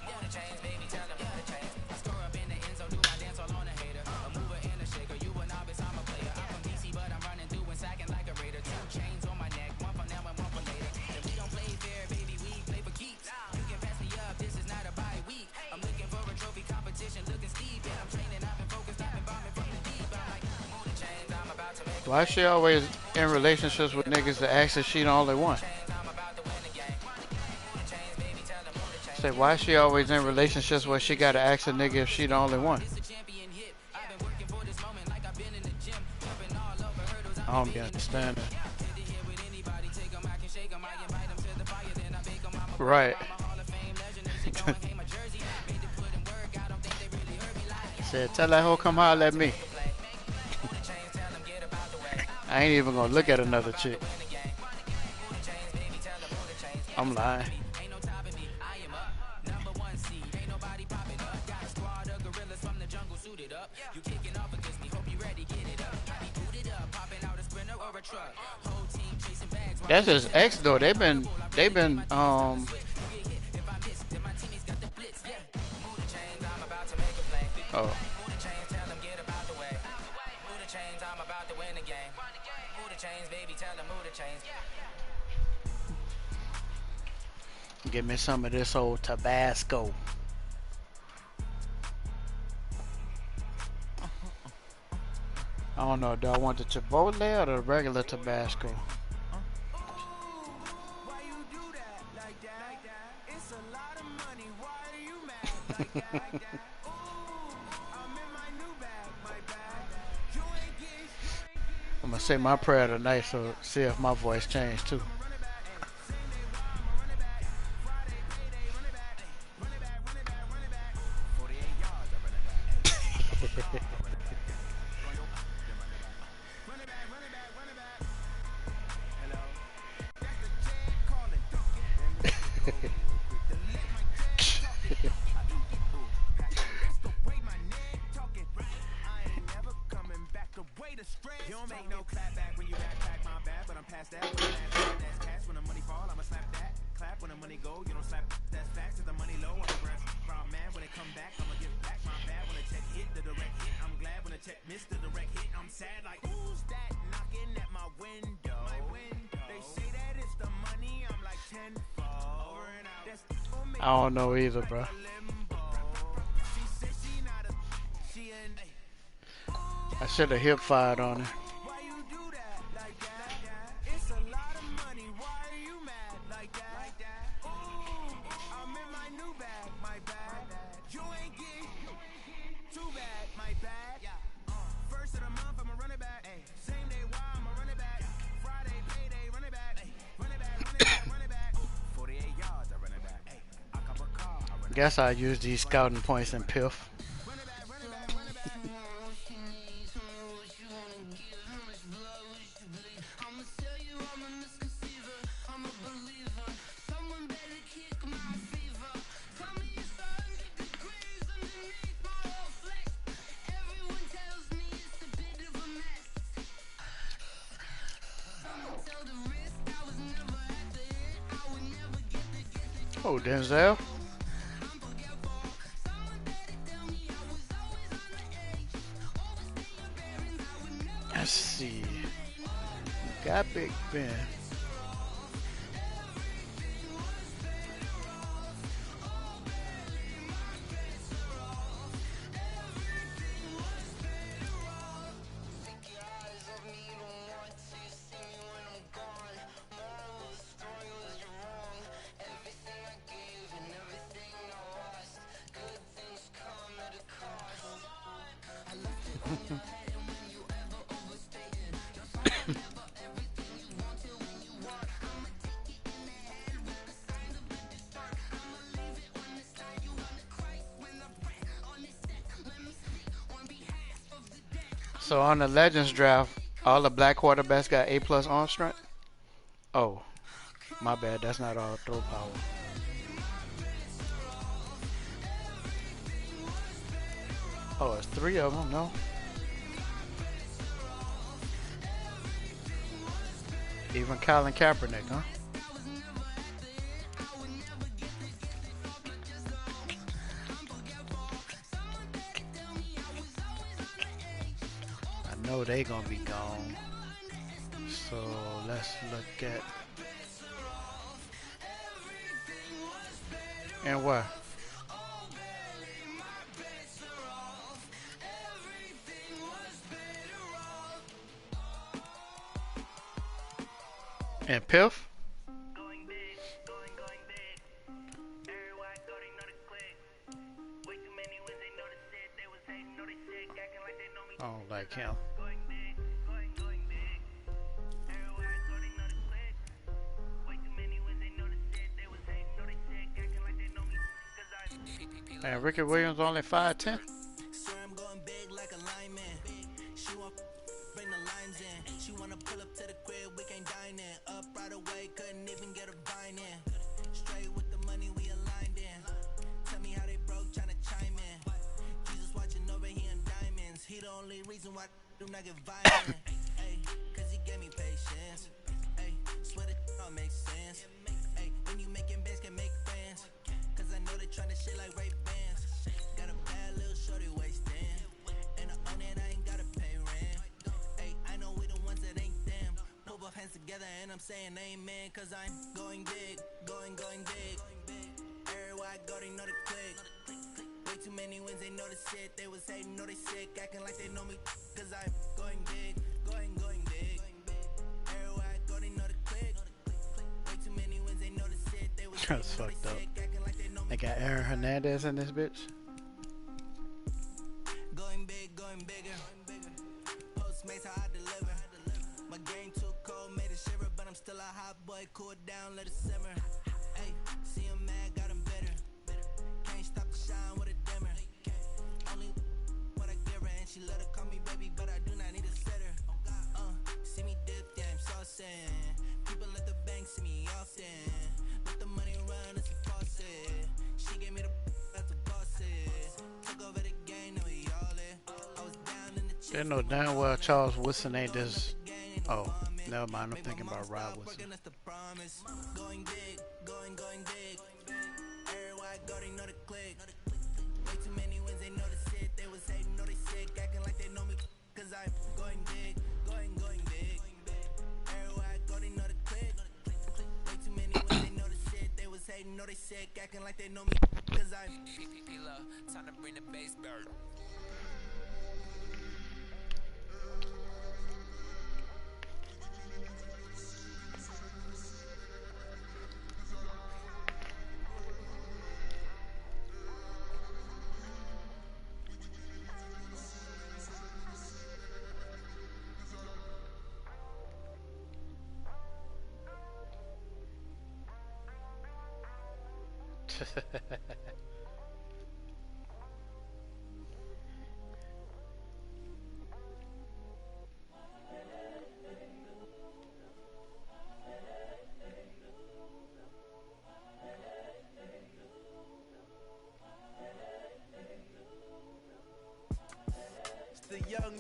Move the chains, baby, tell them move the chains. I score up in the end zone, do my dance all on a hater. A mover and a shaker, you a novice, I'm a player. I'm from DC, but I'm running through and sacking like a raider. 2 chains on my neck, one for now and one for later. If we don't play fair, baby, we play for keeps. You can pass me up, this is not a bye week. I'm looking for a trophy competition, looking steep. And I'm training, I've been focused, I've been bombing from the deep. I'm like, move the chains, I'm about to make. Why she always in relationships with niggas that actually she the only one? Say, why is she always in relationships where she gotta ask a nigga if she the only one? I don't be understanding. Right. Said, tell that hoe come holler at me. I ain't even gonna look at another chick. I'm lying. That's his ex though. They've been oh. Give me some of this old Tabasco. I don't know, do I want the Chipotle or the regular Tabasco? Why you do that like that? It's a lot of money. Why are you mad like that? Ooh, I'm in my new bag, my bag. You ain't get. I'm gonna say my prayer tonight, so see if my voice changed too. You don't make no clap back when you backpack my bad, but I'm past that. When that's cash, when the money fall, I'ma slap that. Clap when the money go, you don't slap. That's facts. If the money low, I'm a proud man. When it come back, I'ma give back my bad. When the check hit, the direct hit. I'm glad when the check missed the direct hit. I'm sad like who's that knocking at my window? They say that it's the money. I'm like tenfold. Over and out. I don't know either, bro. She said she not a. She and. I should have hip fired on her. Why you do that like that? It's a lot of money. Why are you mad like that? Ooh, I'm in my new bag, my bag. You ain't get too bad, my bad. First of the month, I'ma run it back. Same day, why I'ma run it back. Friday, payday, run it back. Run it back, run it back, run it back. 48 yards, I run it back. I cop a car, I run it back. Guess I use these scouting points in PIF. Run it back, run it back, run it back. Oh, Denzel. Let's see. Got Big Ben. So on the Legends draft, all the black quarterbacks got A+ arm strength. Oh, my bad. That's not all throw power. Oh, it's 3 of them. No. Even Colin Kaepernick, huh? I know they gonna be gone. So let's look at and what? And PIF? I don't like him. And Ricky Williams only 5'10". Swear I'm going big like a lineman. She want bring the limes in. She wanna pull up to the crib, we can't dine in. Up right away, couldn't even get a vine in. Straight with the money we aligned in. Tell me how they broke, tryna chime in. Jesus watching over here in diamonds. He the only reason why I do not get violent. Ay, cause he gave me patience. Ay, swear that all makes sense. Ay, when you making bands can make friends. Cause I know they tryna shit like Ray Bans. Got a bad little shorty wasting. And I own it, I ain't gotta pay rent. Ay, I know we the ones that ain't them. Put both hands together and I'm saying amen. Cause I'm going big, going big. Everywhere I go, they know the click. Way too many wins, they know the shit. They was hating, know they sick, acting like they know me. Cause I'm going big, going big. Everywhere I go, they know the click. Way too many wins, they know the shit. They was That's fucked up. They got Aaron Hernandez in this bitch. Going big, going bigger. Postmates how I deliver. My game too cold, made it shiver, but I'm still a hot boy. Cool it down, let it simmer. Hey, see him mad, got him bitter. Can't stop the shine with a dimmer. Only what I give her, and she let her call me baby, but I do not need a sitter. See me dip, yeah, I'm saucing. People at the bank see me often. Let the money run, it's a faucet. She gave me the that's a boss it. Took over the game, now we all in. I was down in the chest. They know damn well Charles Woodson ain't this. Oh, never mind. I'm thinking about Rob Woodson. Going big, going big. Everywhere I go, they know the click. Way too many wins, they know the shit. They was hating, know they sick, acting like they know me. Cause I'm going big, going big. Everywhere I go, they know the click. Way too many wins, they know the shit. They was hating, know they sick, acting like they know me. Cause I'm time to bring the bass bird. The young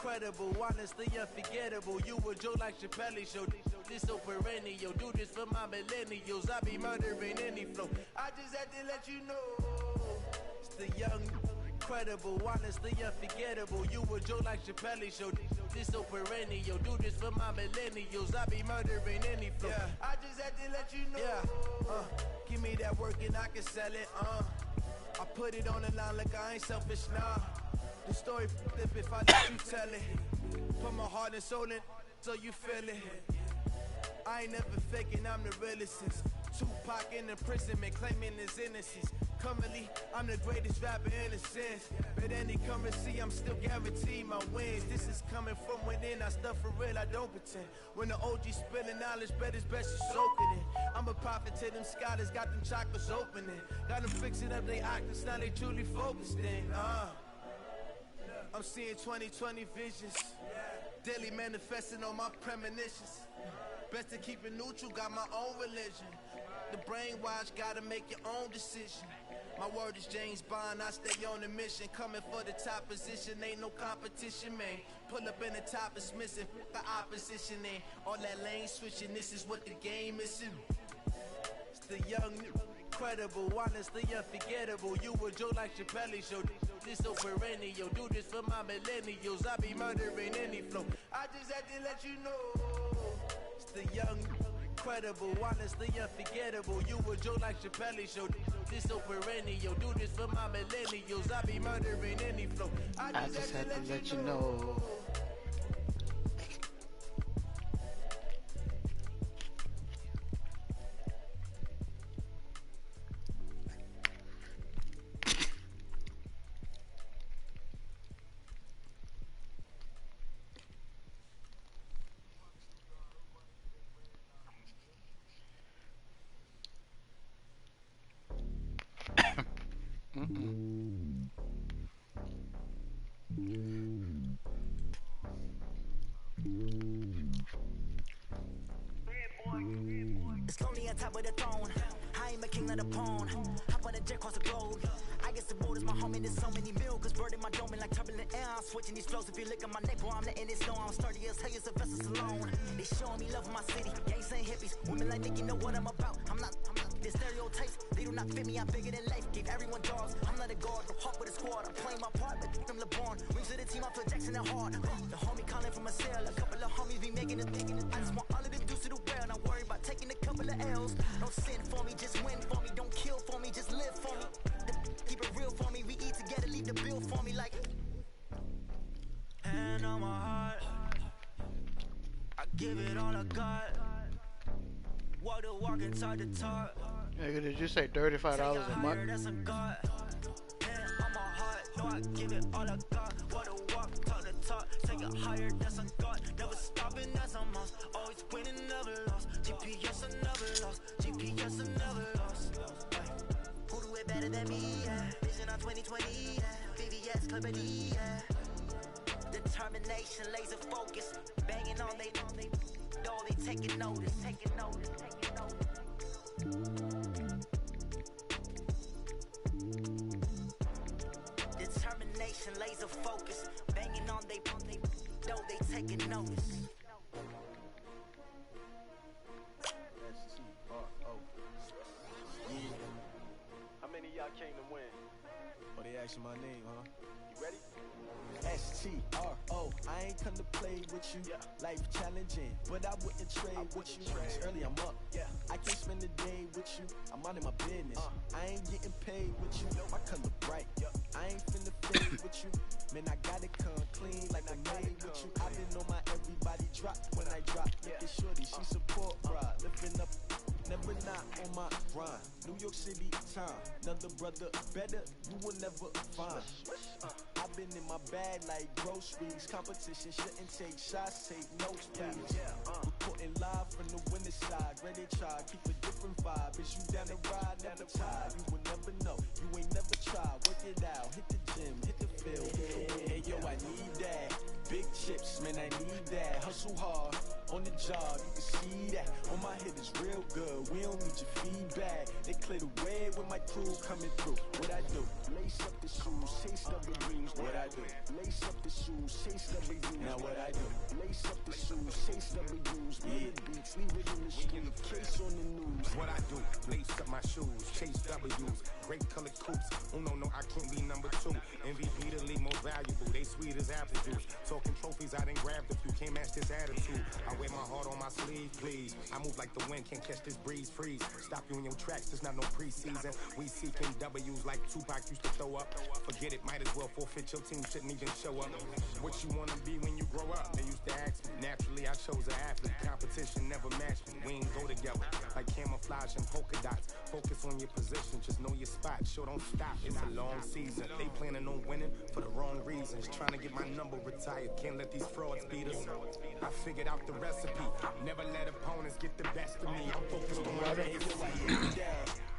incredible, honestly unforgettable. You a joke like Chappelle show. This so perennial. Do this for my millennials. I be murdering any flow. I just had to let you know. It's the young, incredible, honestly unforgettable. You a joke like Chappelle show. This so perennial. Do this for my millennials. I be murdering any flow. Yeah. I just had to let you know. Yeah. Give me that work and I can sell it. I put it on the line like I ain't selfish, nah. The story flip if I let you tell it. Put my heart and soul in so you feel it. I ain't never faking, I'm the realest since Tupac in imprisonment, claiming his innocence. Currently, I'm the greatest rapper in a sense. But any currency, I'm still guaranteed my wins. This is coming from within, I stuff for real, I don't pretend. When the OG spilling knowledge, bet it's best you soaking it. I'm a prophet to them scholars, got them chakras opening. Got them fixing up they octaves, now they truly focused in. I'm seeing 2020 visions. Daily manifesting on my premonitions. Best to keep it neutral, got my own religion. The brainwash, gotta make your own decision. My word is James Bond, I stay on a mission. Coming for the top position, ain't no competition, man. Pull up in the top is missing, the opposition ain't. All that lane switching, this is what the game is. It's the young, incredible, honestly unforgettable. You a joke like Chappelle show. This so perennial, do this for my millennials. I be murdering any flow. I just had to let you know. It's the young, incredible, honestly unforgettable. You a joke like Chappelle show. This so perennial, do this for my millennials. I be murdering any flow. I just had to let you know. It's lonely on top of the throne. I am a king of the pawn. Hop on a jet across the globe. I guess the road is my home and there's so many mil. Cause bird in my dome and like turbulent air. I'm switching these flows. If you look at my neck, boy, I'm letting it snow. I'm sturdy as hell as a vessel alone. They showing me love in my city. Gangs saying hippies. Women like Nick, you know what I'm about. I'm not the stereotypes. They do not fit me. I'm bigger than life. Gave everyone dogs. I'm not a guard. The hawk with a squad. I'm playing my part. But them LeBron. Wings to the team. I'm Phil Jackson and hard. The homie calling from a cell. A couple of homies be making it thinking. I just want all of the dudes to the well. Not worry about taking a couple of L's. Don't sin for me, just win for me. Don't kill for me, just live for me. Keep it real for me. We eat together, leave the bill for me like. Hand on my heart, I give it all I got. Walk the walk and talk the talk. Nigga, did you say $35 a month? That's a God. Hand on my heart, no, I give it all I got. Walk the walk, talk the talk. Take it higher, that's a God. Never stopping, that's a must. Always winning, never lost. GPS, I never lost. GPS, I never lost. Who do it better than me? Yeah. Vision on 2020. Yeah. VVS, Clipper D. Yeah. Determination, laser focus. Banging on they door, they taking notice. Taking notice, taking notice. Determination, laser focus. Banging on they door, they taking notice. How many of y'all came to win? Oh, they asking my name, huh? You ready? STRO, I ain't come to play with you. Yeah. Life challenging, but I wouldn't trade with you. It's early, I'm up. Yeah. I can't spend the day with you. I'm out of my business. I ain't getting paid with you. My color bright. I ain't finna fade with you. Man, I gotta come clean like I made with you. I didn't know my everybody drop when I drop. Look at shorty, she support ride. Lifting up, never not on my grind. New York City time, another brother better, you will never find. I've been in my bag like groceries. Competition shouldn't take shots, take notes, please. Reporting live from the winter side. Ready to try, keep a different vibe. Is you down the ride, never tired. You will never know, you ain't never tried. Work it out, hit the gym, hit the field. Hey yo, I need that. Big chips, man, I need that. Hustle hard, on the job, you can see that. On my hit is real good, we don't need your feedback. They clear the way with my crew coming through. What I do, lace up the shoes, taste of the dreams. What I do? Lace up the shoes, chase W's. Now what I do? Lace up the shoes, chase W's. Yeah. Beats, leave it in the street, case on the news. What I do? Lace up my shoes, chase W's. Great colored coops. Oh no, I can't be number 2. MVP the league most valuable. They sweet as apple juice. Talking trophies, I done grabbed a few. Can't match this attitude. I wear my heart on my sleeve, please. I move like the wind, can't catch this breeze. Freeze. Stop you in your tracks. There's not no preseason. We seeking W's like Tupac used to throw up. Forget it, might as well forfeit. Your team shouldn't even show up. What you wanna be when you grow up? They used to ask me. Naturally, I chose an athlete. Competition never matched me. We ain't go together like camouflage and polka dots. Focus on your position, just know your spot. Sure, don't stop. It's a long season. They planning on winning for the wrong reasons. Trying to get my number retired. Can't let these frauds beat us. I figured out the recipe. Never let opponents get the best of me. I'm focused on my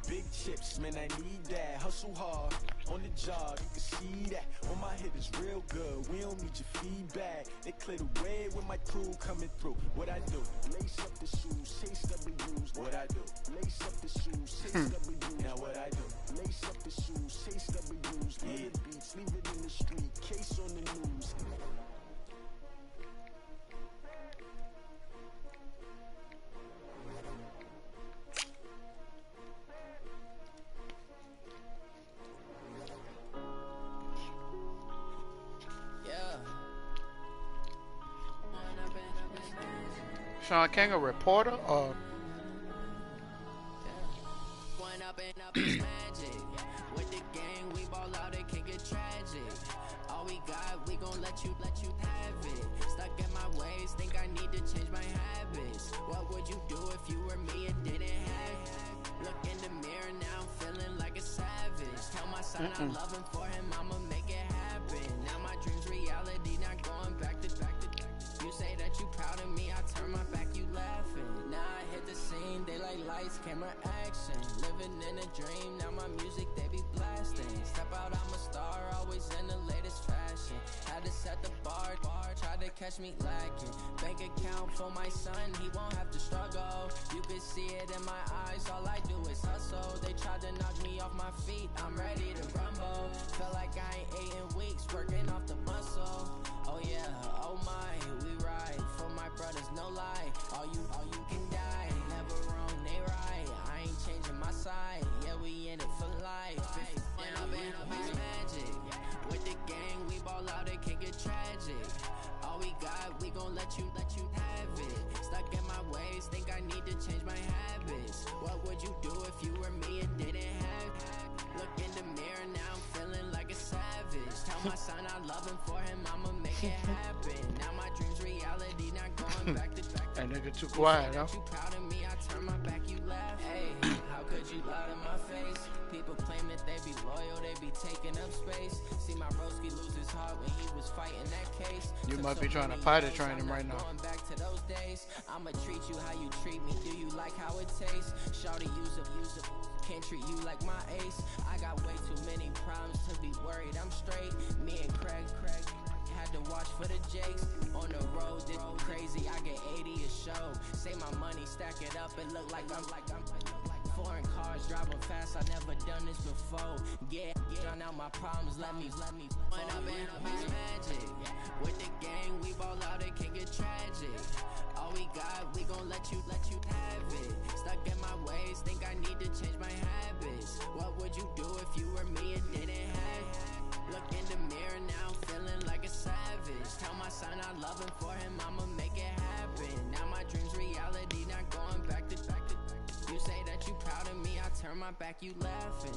Big chips, man, I need that. Hustle hard, on the job, you can see that. On my hit is real good, we don't need your feedback. They clear the way with my crew coming through. What I do? Lace up the shoes, chase W's. What I do? Lace up the shoes, chase W's. Now what I do? Lace up the shoes, chase W's. Yeah. Beats, leave it in the street, case on the news. Sean King, a reporter, or One up and up is magic. With the gang, we ball out, it can get tragic. All we got, we gon' let you have it. Stuck in my ways, think I need to change my habits. What would you do if you were me and didn't have? Look in the mirror now, I'm feeling like a savage. Tell my son I love him, for him I'ma make it happen. Now my dreams reality, not going back to. You say that you proud of me, I turn my back, you laughing. Now I hit the scene, they like lights, camera, action. Living in a dream, now my music, they be blasting. Step out, I'm a star, always in the latest fashion. Had to set the bar, try to catch me lacking. Bank account for my son, he won't have to struggle. You can see it in my eyes, all I do is hustle. They tried to knock me off my feet, I'm ready to rumble. Felt like I ain't ate in weeks, working off the muscle. Oh yeah, oh my, we ride for my brothers, no lie. All you can die, never wrong, they right. I ain't changing my side, yeah, we in it for life. When up and up is magic. With the gang, we ball out, it can get tragic. All we got, we gon' let you have it. Stuck in my ways, think I need to change my habits. What would you do if you were me and didn't have? Look in the mirror now, I'm feeling like a savage. Tell my son I love him, for him I'ma make it happen. Now my dreams reality, not going back to. That nigga too quiet, huh? You proud of me, I turn my back, you laugh. Hey, how could you lie to my face? People claim that they be loyal, they be taking up space. See my broski lose his heart when he was fighting that case. You might be trying to potty train him right now. Going back to those days, I'ma treat you how you treat me. Do you like how it tastes? Shawty, use up. Can't treat you like my ace. I got way too many problems to be worried. I'm straight. Me and Craig had to watch for the Jakes. On the road, this crazy. I get 80 a show. Say my money, stack it up, and look like I'm foreign cars driving fast. I never done this before. Yeah, drown out my problems. Let me. When up and up is magic. With the gang, we ball out. It can get tragic. All we got, we gon' let you have it. Stuck in my ways, think I need to change my habits. What would you do if you were me and didn't have? Look in the mirror now, I'm feeling like a savage. Tell my son I love him, for him I'ma make it happen. Now my dreams reality, not going back to. You say that you proud of me, I turn my back, you laughing.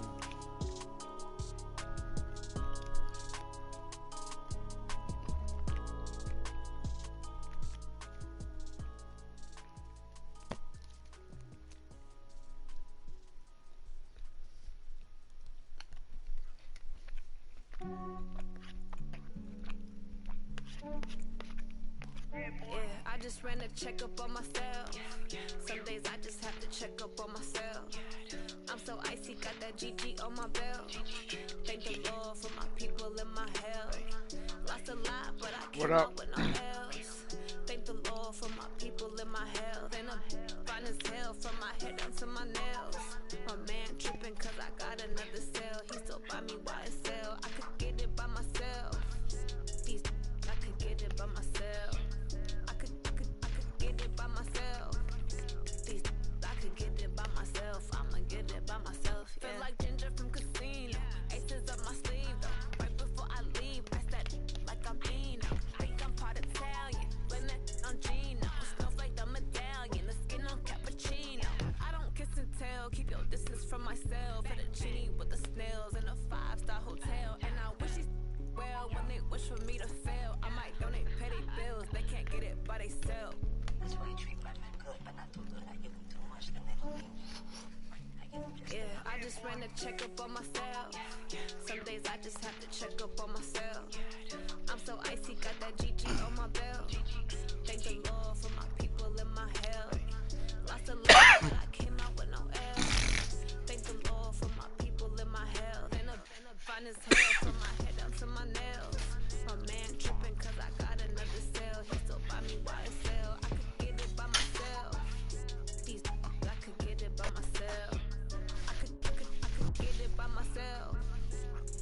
I just ran a checkup on myself. Some days I just have to check up on myself. I'm so icy, got that GG on my belt. Thank the Lord for my people and my health. Lost a lot, but I came out with no else. Thank the Lord for my people and my health. And I'm fine as hell from my head down to my nails. My man tripping cause I got another cell. He still buy me YSL. I could get it by myself. for me to fail. I might donate petty bills. They can't get it by they sell. That's why you treat black men good, but not too good. I give them too much, then they don't need me. Yeah, I just ran a checkup on myself. Some days I just have to check up on myself. I'm so icy, got that GG on my belt. Thank the Lord for my people in my health. Lost a lot, but I came out with no L. Thank the Lord for my people in my health. And a fine as hell from my head down to my nails. My man tripping cause I got another cell. He still buy me YSL. I could get it by myself. These I could get it by myself. I could get it by myself.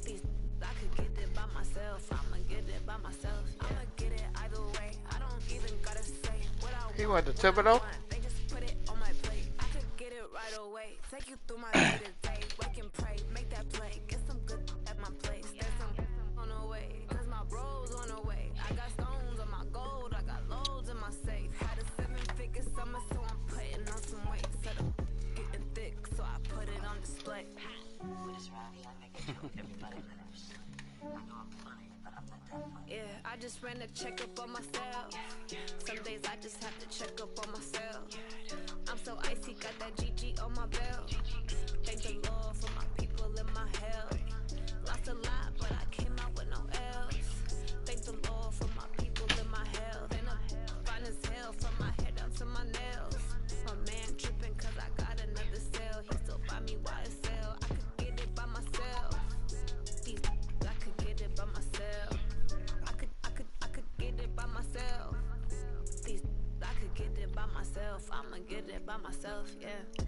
These I could get it by myself. I'ma get it by myself. I'ma get it either way. I don't even gotta say what I want. He went to Thibodeau. They just put it on my plate. I could get it right away. Take you through my day to day. Wake and pray, make that play. Get some good at my place. There's some on the way. Cause my bro's on the way. I got stones on my gold. I got loads in my safe. Had a 7-figure summer, so I'm putting on some weight. Set up getting thick, so I put it on display. With this round here, I make it to everybody lives. I know I'm funny, but I'm not that funny. Yeah, I just ran a checkup on myself. Some days I just have to check up on myself. I'm so icy, got that GG on my belt. Thank the Lord for my people in my health. Lost a lot, but I came out with no L's. Thank the Lord for my people in my health. And I'm fine as hell from my head down to my nails. My man tripping cause I got another cell. He still buy me YSL. I could get it by myself. These I could get it by myself. I could get it by myself. These I could get it by myself. I'ma get it by myself, yeah.